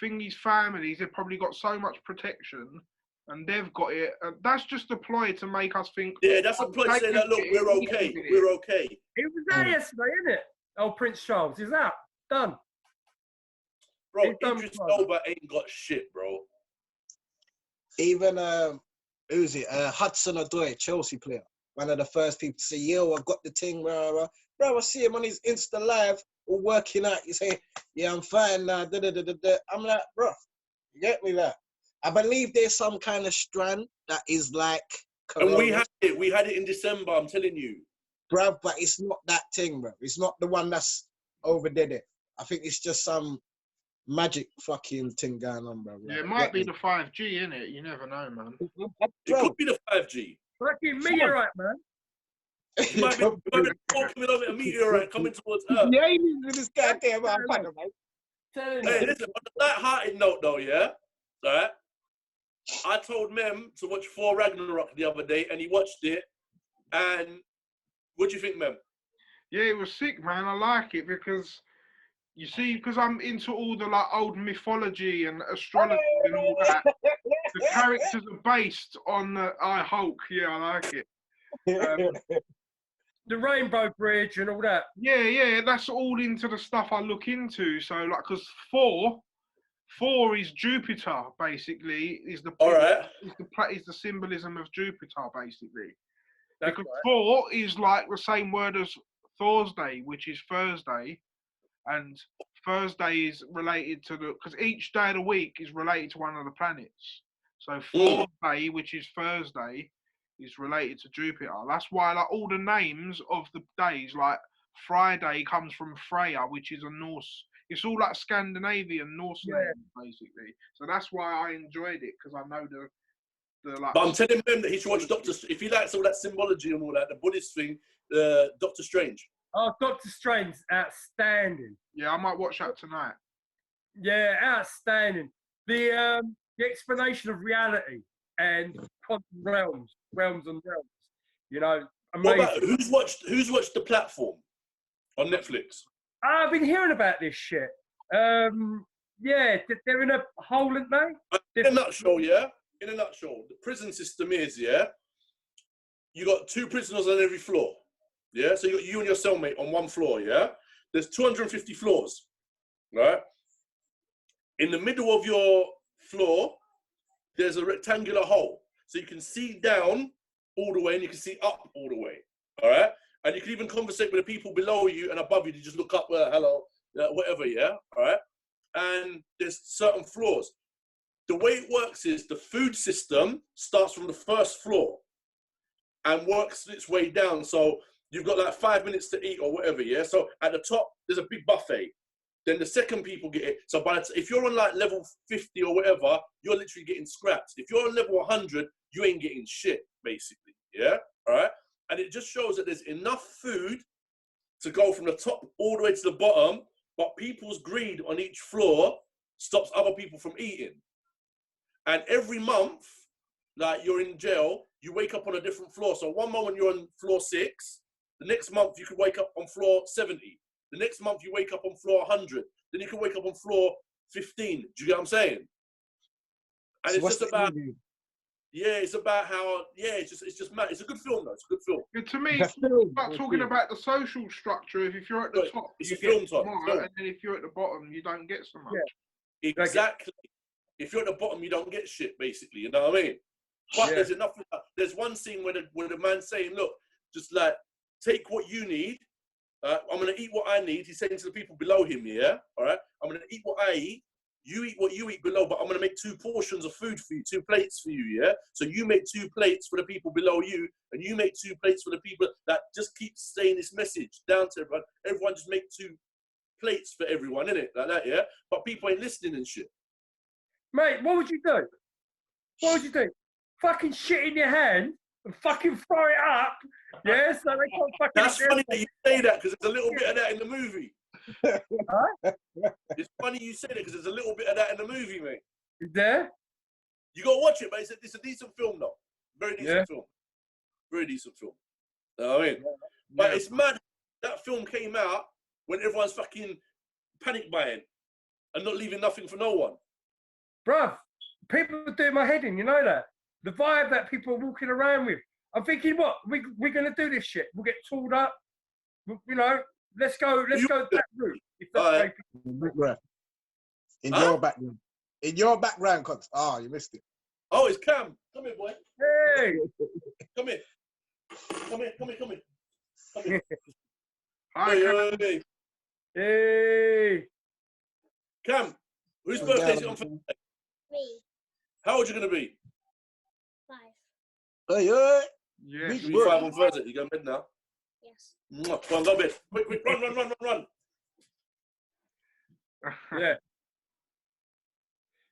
thingies families. They've probably got so much protection. And they've got it. That's just a ploy to make us think. Yeah, that's a ploy to say that, look, we're okay. We're okay. He was there yesterday, isn't it? Oh, Prince Charles. He's out. Done. Bro, Idris Elba ain't got shit, bro. Even, who's it? Hudson-Odoi, Chelsea player. One of the first people to say, yo, I got the thing, bro. Bro, I see him on his Insta Live all working out. You say, yeah, I'm fine now. I'm like, bro, you get me that? I believe there's some kind of strand that is like corona. And we had it in December, I'm telling you. Bruv, but it's not that thing, bro. It's not the one that's overdid it. I think it's just some magic fucking thing going on, bro. Yeah, it might be the 5G, innit? You never know, man. It could be the 5G. Fucking meteorite, man. It might be coming over a meteorite coming towards Earth. Yeah, he needs this goddamn motherfucker, man. Hey, listen, on a light-hearted note, though, yeah? All right? I told Mem to watch Thor Ragnarok the other day, and he watched it. And what do you think, Mem? Yeah, it was sick, man. I like it because you see, because I'm into all the like old mythology and astrology and all that. The characters are based on the Hulk. Yeah, I like it. The Rainbow Bridge and all that. Yeah, that's all into the stuff I look into. So like, because Thor is Jupiter, basically. Is the symbolism of Jupiter, basically. That's because right. Thor is like the same word as Thursday, which is Thursday, and Thursday is related to because each day of the week is related to one of the planets. So Thursday, which is Thursday, is related to Jupiter. That's why like all the names of the days, like Friday comes from Freya, which is a Norse. It's all like Scandinavian Norse names, basically. So that's why I enjoyed it, because I know the like. But I'm telling him that he should watch if he likes all that symbology and all that, the Buddhist thing, Doctor Strange. Oh, Doctor Strange, outstanding. Yeah, I might watch that tonight. Yeah, outstanding. The explanation of reality and quantum realms and realms. You know, amazing. What about, who's watched The Platform on Netflix? I've been hearing about this shit. Yeah, they're in a hole, aren't they? In a nutshell, the prison system is, you got 2 prisoners on every floor. Yeah, so you got you and your cellmate on one floor, yeah? There's 250 floors, right? In the middle of your floor, there's a rectangular hole. So you can see down all the way and you can see up all the way, all right? And you can even conversate with the people below you and above you to just look up, hello, whatever, yeah? All right? And there's certain floors. The way it works is the food system starts from the first floor and works its way down. So you've got like 5 minutes to eat or whatever, yeah? So at the top, there's a big buffet. then the second people get it. So if you're on like level 50 or whatever, you're literally getting scraps. If you're on level 100, you ain't getting shit, basically. Yeah, all right. And it just shows that there's enough food to go from the top all the way to the bottom, but people's greed on each floor stops other people from eating. And every month, like you're in jail, you wake up on a different floor. So one moment you're on floor 6, the next month you could wake up on floor 70. The next month you wake up on floor 100. Then you can wake up on floor 15. Do you get what I'm saying? And So it's just about, it's about how, it's just mad. It's a good film though. It's a good film. Yeah, to me, it's about talking about the social structure. If you're at the top, it's you a get film top. more, and then if you're at the bottom, you don't get so much. Yeah. Exactly. If you're at the bottom, you don't get shit, basically. You know what I mean? But there's enough. There's one scene where the man's saying, look, just like, take what you need. I'm going to eat what I need. He's saying to the people below him, yeah? All right? I'm going to eat what I eat. You eat what you eat below, but I'm going to make 2 portions of food for you, 2 plates for you, yeah? So you make 2 plates for the people below you, and you make 2 plates for the people that just keep saying this message down to everyone. Everyone just make 2 plates for everyone, innit? Like that, yeah? But people ain't listening and shit. Mate, what would you do? What would you do? Fucking shit in your hand and fucking throw it up, yeah? So they can't fucking... That's funny that you say that, because there's a little bit of that in the movie. Huh? It's funny you say that, because there's a little bit of that in the movie, mate. Is there? You got to watch it, mate. It's a decent film, though. Very decent film. Very decent film. You know what I mean? But it's mad. That film came out when everyone's fucking panic buying and not leaving nothing for no one. Bruv, people are doing my head in, you know that? The vibe that people are walking around with. I'm thinking, what? We're going to do this shit. We'll get tooled up. You know, let's go that route. If that's in your background. In your background, Cox. Oh, you missed it. Oh, it's Cam. Come here, boy. Hey! Come here. Come here. Come here. Hi, hey. Hey! Cam, whose birthday is it on Thursday? Me. How old are you going to be? 5. Hey, hey. Yeah. You'll be 5 on Thursday. You go to bed now? Yes. Go on, go to bed. Quick, run. Yeah.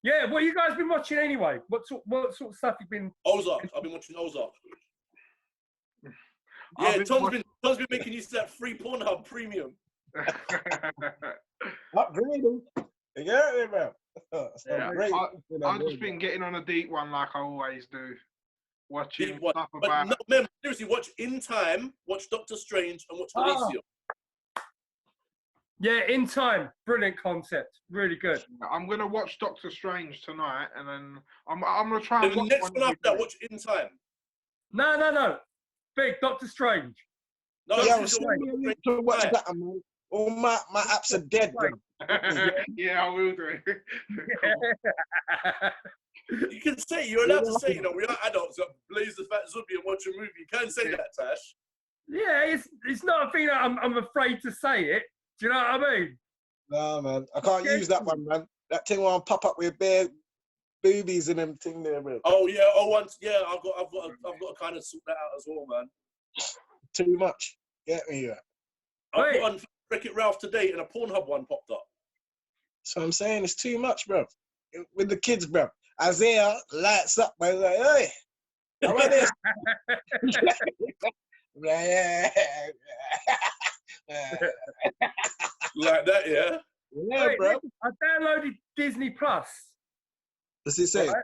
Yeah, what you guys been watching anyway? What sort of stuff you been... Ozark. I've been watching Ozark. Yeah, Tom's been making use of that free Pornhub premium. Upgrading. Yeah, man. I've just been getting on a deep one like I always do. Watching stuff but about... no, man, seriously, watch In Time, watch Doctor Strange, and watch Elysium. Yeah, In Time. Brilliant concept. Really good. I'm going to watch Doctor Strange tonight, and then I'm going to try and the watch next one after that, watch In Time. No. Big Doctor Strange. No, yeah, I was to watch that, man. All my apps are dead, bro. Yeah, I will do. You can say, you're allowed to say, you know, we are adults that blaze the fat zubi and watch a movie. You can say that, Tash. Yeah, it's not a thing that I'm afraid to say it. Do you know what I mean? Nah, man. I can't use that one, man. That thing will pop up with bare boobies and them thing there, bro. Oh yeah, I've got to kind of sort that out as well, man. Too much. Get me that. I put on Wreck-It Ralph today and a Pornhub one popped up. So I'm saying it's too much, bro. With the kids, bro. Isaiah lights up, bro. Like, hey, how about this? Like that, yeah? Yeah, Wait, bro. I downloaded Disney Plus. Does it say? Right?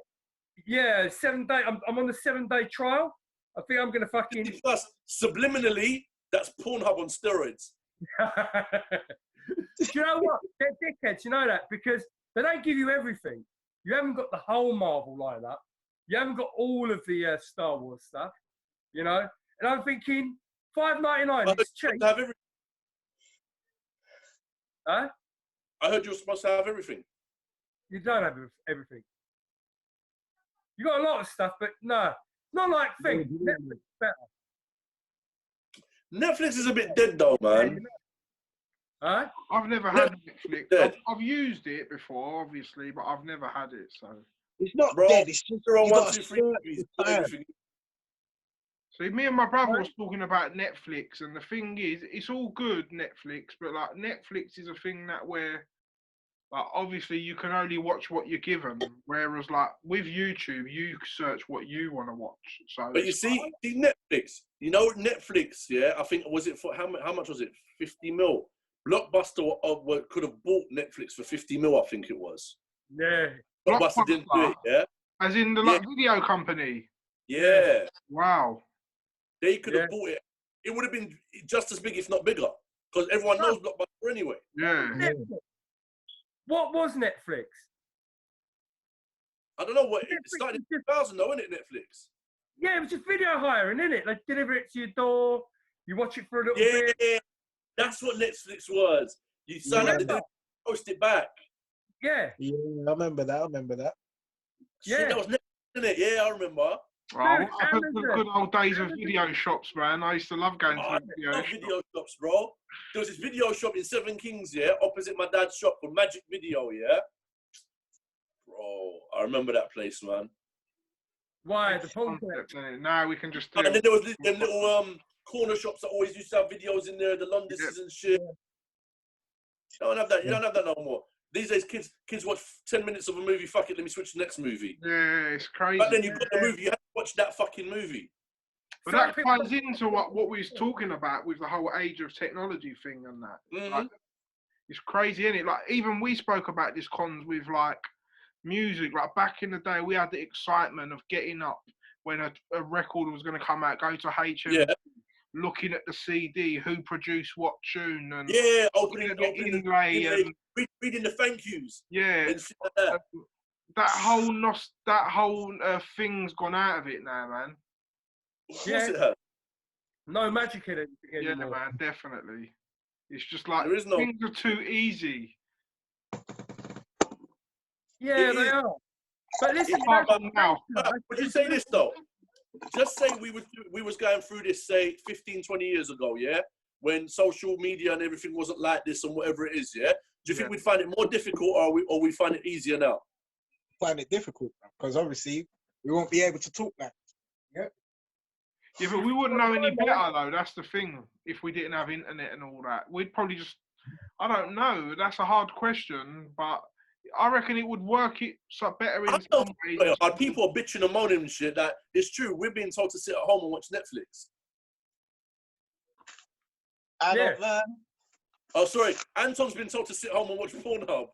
Yeah, 7 day. I'm on the 7-day trial. I think I'm gonna fucking. Plus, subliminally, that's Pornhub on steroids. Do you know what? They're dickheads. You know that because they don't give you everything. You haven't got the whole Marvel lineup. You haven't got all of the Star Wars stuff. You know, and I'm thinking $5.99. It's cheap. Have everything. Huh? I heard you're supposed to have everything. You don't have everything. You got a lot of stuff, but no, not like things. Netflix is better. Netflix is a bit dead though, man. Huh? I've never had Netflix. I've used it before, obviously, but I've never had it. So it's not dead. It's just you're on you 1, 2, 3 movies. See, me and my brother was talking about Netflix, and the thing is, it's all good, Netflix, but like Netflix is a thing that where Like, obviously, you can only watch what you're given. Whereas, like with YouTube, you search what you want to watch. So, But you see Netflix. You know Netflix, yeah. I think was it for how much was it? 50 mil. Blockbuster could have bought Netflix for 50 mil. I think it was. Yeah. Blockbuster didn't do it. Yeah. as in the Yeah. like video company. Yeah. Wow. They could have Yeah. bought it. It would have been just as big, if not bigger, because everyone knows Blockbuster anyway. Yeah. Netflix. What was Netflix? I don't know what it Netflix started in was just- 2000, though, isn't it? Netflix. Yeah, it was just video hiring, innit? They deliver it to your door. You watch it for a little Yeah, bit. that's what Netflix was. You sign up to do, post it back. Yeah. Yeah, I remember that. Shit, Yeah. that was Netflix, isn't it? Yeah, I remember. Oh, what happened to Amazon. the good old days of video shops, man? I used to love going Oh, to video I love shops. video shops, bro. There was this video shop in Seven Kings, yeah, opposite my dad's shop called Magic Video, yeah. Bro, I remember that place, man. Why? The porn Concept, innit? Now we can just do. And then there was them little corner shops that always used to have videos in there, the Londises and shit. You don't have that. You don't have that no more. These days, kids watch 10 minutes of a movie. Fuck it, let me switch to the next movie. Yeah, it's crazy. But then you got the movie. You have to watch that fucking movie. But that ties into what we was talking about with the whole age of technology thing and that. Mm-hmm. Like, it's crazy, isn't it? Like, even we spoke about this cons with like music. Like back in the day, we had the excitement of getting up when a record was going to come out, go to HM, looking at the CD, who produced what tune, and opening the inlay and reading the thank yous. Yeah, and shit like that. that whole thing's gone out of it now, man. Of course it has. No magic in it anymore. Yeah, man, definitely. It's just like There is no- things are too easy. Yeah, It they is. are. But listen, Would you say this though? Just say we was going through this, say 15, 20 years ago, yeah, when social media and everything wasn't like this and whatever it is, yeah. Do you think we'd find it more difficult, or we find it easier now? Find it difficult because obviously we won't be able to talk like. Yeah, but we wouldn't know any better though. That's the thing. If we didn't have internet and all that, we'd probably just. I don't know. That's a hard question, but I reckon it would work it so better in some ways. People are bitching and moaning and shit. That it's true. We're being told to sit at home and watch Netflix. I don't know. Oh, sorry. Anton's been told to sit home and watch Pornhub.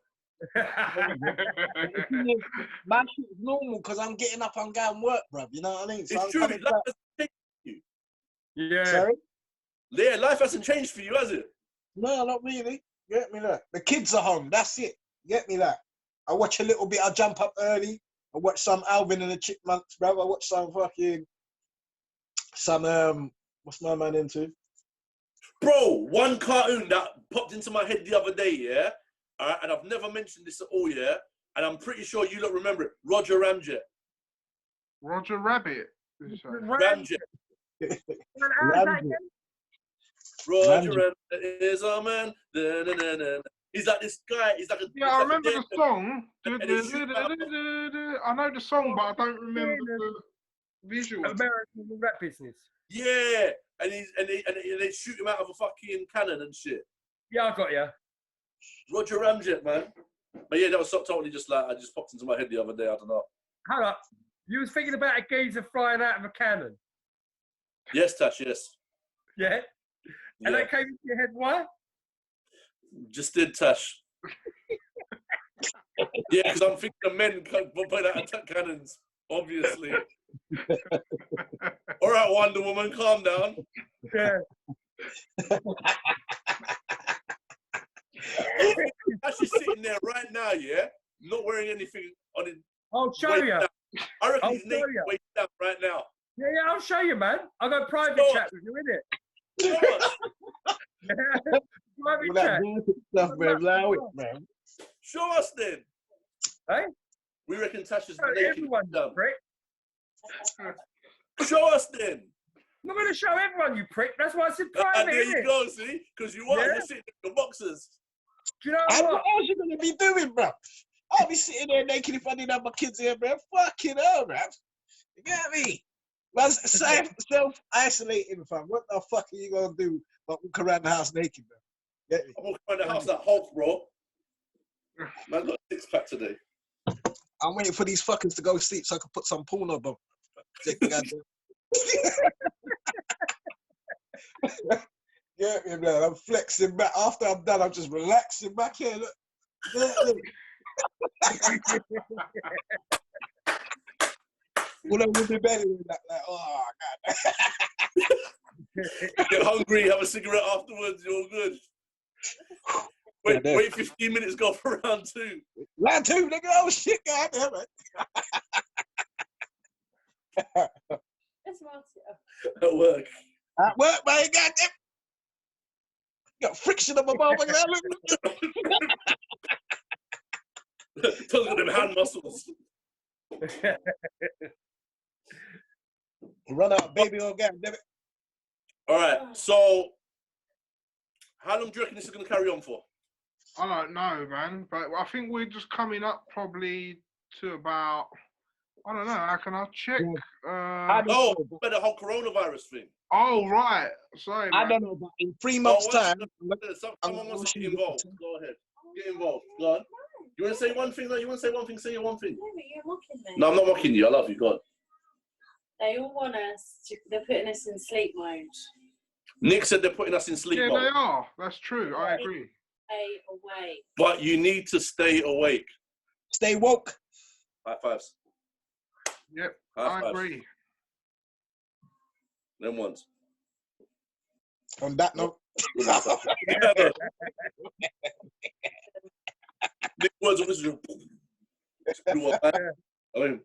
Man, it's normal because I'm getting up and going work, bruv. You know what I mean? So It's true. Life hasn't changed for you. Yeah. Sorry? Yeah, life hasn't changed for you, has it? No, not really. Get me that. The kids are home. That's it. Get me that. I watch a little bit. I jump up early. I watch some Alvin and the Chipmunks, bruv. I watch some what's my man into? Bro, one cartoon that popped into my head the other day, yeah? And I've never mentioned this at all, yeah? And I'm pretty sure you don't remember it. Roger Ramjet. Roger Rabbit. Ramjet. Ramjet. Roger Ramjet is our man. Da-na-na-na. He's like this guy. He's like a. Yeah, I remember the song. I know the song, but I don't remember the visual. American rap business. Yeah, and they shoot him out of a fucking cannon and shit. Yeah, I got you. Roger Ramjet, man. But yeah, that was totally just like, I just popped into my head the other day. I don't know. Hold up. You was thinking about a geezer flying out of a cannon? Yes, Tash, yes. Yeah? And Yeah. that came into your head, why? Just did, Tash. Yeah, because I'm thinking of men putting out attack cannons, obviously. All right, Wonder Woman, calm down. Yeah. Tash is sitting there right now, yeah? Not wearing anything on his I'll show waist you. down. I reckon I'll he's show naked you. waist down right now. Yeah, I'll show you, man. I'll go private Show chat us. with you, innit? Show us. Private All that chat. bullshit stuff, man. Allow it, man. Show us then. Hey? We reckon Tash is Show naked. everyone, you down. prick. Show us then. I'm not going to show everyone, you prick. That's why I said And private, there you innit? go, see? Because you are. Yeah. You're sitting in your boxers. Do you know And what? what else you gonna be doing, bruv? I'll be sitting there naked if I didn't have my kids here, bruv. Fucking hell, bruv. You get me? Man's self-isolating, fam. What the fuck are you gonna do but walk around the house naked, bruv? Get me? I'm walking around the house like Hulk, bro. Man got a 6-pack today. I'm waiting for these fuckers to go sleep so I can put some porno on them. Yeah, man. I'm flexing back. After I'm done, I'm just relaxing back here. Look. Look. All over my belly, like, oh god. Get hungry, have a cigarette afterwards, you're all good. Wait 15 minutes, go for round 2. Round 2, nigga. Oh shit, goddamn it. That's Marcia. At work. At work, man. Goddamn. Got friction on my motherfucker. Talking about them hand muscles. Run out, baby, old guy. Damn it. All right, so how long do you reckon this is going to carry on for? I don't know, man, but I think we're just coming up probably to about, I don't know, how can I check? Oh, about the whole coronavirus thing. Oh, right. Sorry, man. I don't know, but in 3 months' time, Someone wants to get involved. Go ahead. Get involved. Go on. You want to say one thing? No, you want to say one thing? Say your one thing. No, but you're mocking me. No, I'm not mocking you. I love you. Go on. They all want us to, they're putting us in sleep mode. Nick said they're putting us in sleep Yeah, mode. they are. That's true. I agree. Stay away. But you need to stay awake. stay woke. High fives. Yep, High I fives. agree. Them ones. On that note, Big words of wisdom. I mean,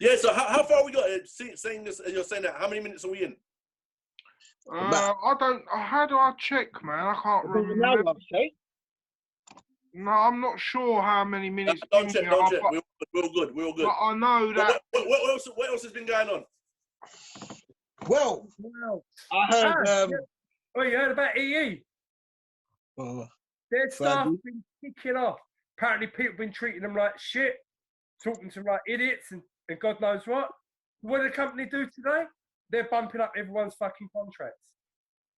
yeah, so how far we got? Saying this, you're saying that. How many minutes are we in? I don't. How do I check, man? I can't remember. No, I'm not sure how many minutes. Don't check. But We're all good. We're all good. I know that. What else has been going on? well, I heard. Oh, you heard about EE? Their staff have been kicking off. Apparently, people have been treating them like shit, talking to them like idiots, and God knows what. What did the company do today? They're bumping up everyone's fucking contracts.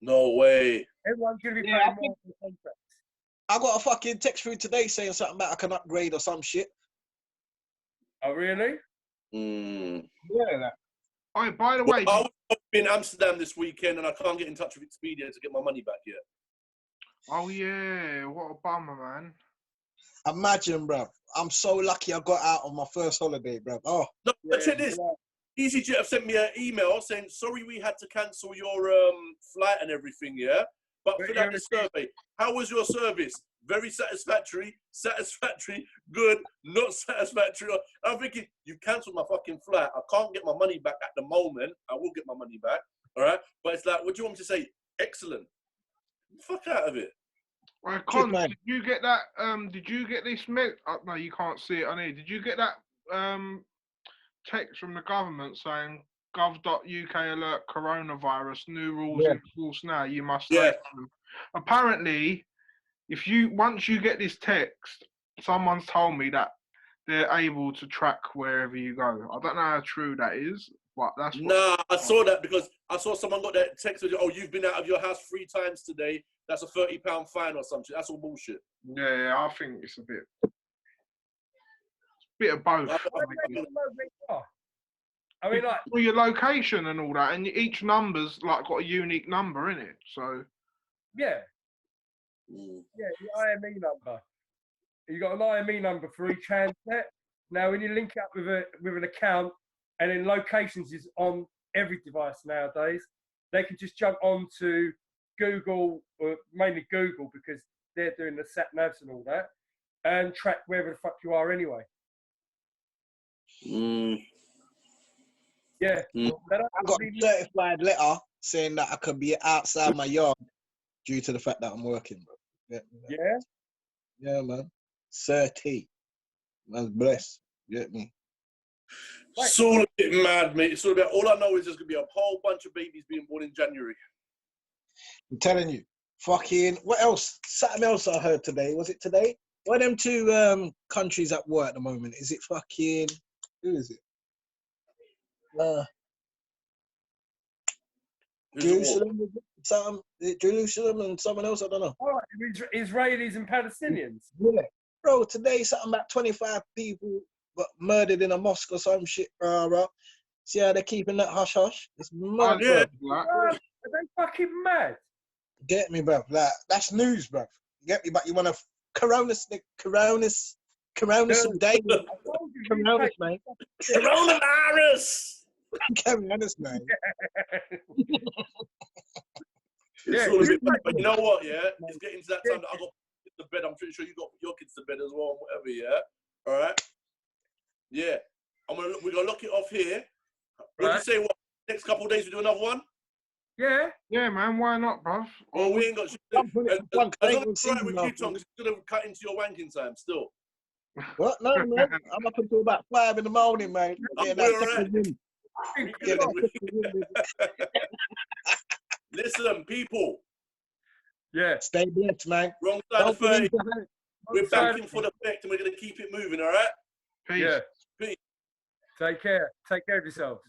No way. Everyone's going to be paying more for contracts. I got a fucking text through today saying something about I can upgrade or some shit. Oh, really? Yeah. Oh, by the way, I was in Amsterdam this weekend and I can't get in touch with Expedia to get my money back yet. oh yeah, what a bummer, man. Imagine, bruv. I'm so lucky I got out on my first holiday, bruv. Oh. No, but check this. EasyJet have sent me an email saying, sorry we had to cancel your flight and everything, yeah? But fill out the survey. How was your service? Very satisfactory, good, not satisfactory. I'm thinking, you cancelled my fucking flight. I can't get my money back at the moment. I will get my money back, all right? But it's like, what do you want me to say? Excellent. Fuck out of it. Right, Con, did you get that? Did you get this? No, you can't see it on here. Did you get that text from the government saying gov.uk alert coronavirus, new rules in force now? You must stay home. Apparently, once you get this text, someone's told me that they're able to track wherever you go. I don't know how true that is, but that's I saw that because I saw someone got that text with, oh, you've been out of your house 3 times today. That's a £30 fine or something. That's all bullshit. Yeah, I think it's a bit of both. I mean, like, for your location and all that, and each number's like got a unique number in it. So yeah, the IME number. You got an IME number for each handset. Now, when you link it up with an account, and then locations is on every device nowadays, they can just jump onto Google, or mainly Google, because they're doing the sat navs and all that, and track wherever the fuck you are anyway. Yeah. I got a certified letter saying that I could be outside my yard due to the fact that I'm working, bro. Yeah, man. 30. Man's blessed. You get me? It's all a bit mad, mate. It's all about. All I know is there's gonna be a whole bunch of babies being born in January. I'm telling you. Fucking. What else? Something else I heard today. Was it today? What are them 2 countries at war at the moment? Is it fucking? Who is it? Jerusalem, Jerusalem and someone else, I don't know. Oh, Israelis and Palestinians. Yeah. Bro, today something about 25 people got murdered in a mosque or some shit, bro. See how they're keeping that hush hush? It's mad, Yeah. bro. Are they fucking mad? Get me, bro. Like, that's news, bro. You get me? But you want to coronas all day. Coronas, man. Coronavirus. Coronas, man. It's all a bit bad, but you know what? Yeah, it's getting to that time that I got kids to bed. I'm pretty sure you got your kids to bed as well, and whatever. Yeah. All right. Yeah. We're gonna lock it off here. What do you say? What next couple of days we do another one? Yeah. Yeah, man. Why not, bruv? Or we ain't got shit to I'm do. putting it As for long as one it's right season with now, you, Tom, it's gonna cut into your wanking time still. What? No, man. I'm up until about 5 in the morning, man. I'm That all right. second wind. Yeah, That second wind. listen, people. Yeah. Stay blessed, man. Wrong side of Don't believe 30. the hype. We're banking for the fact, and we're gonna keep it moving. All right. Peace. Yeah. Peace. Take care. Take care of yourselves.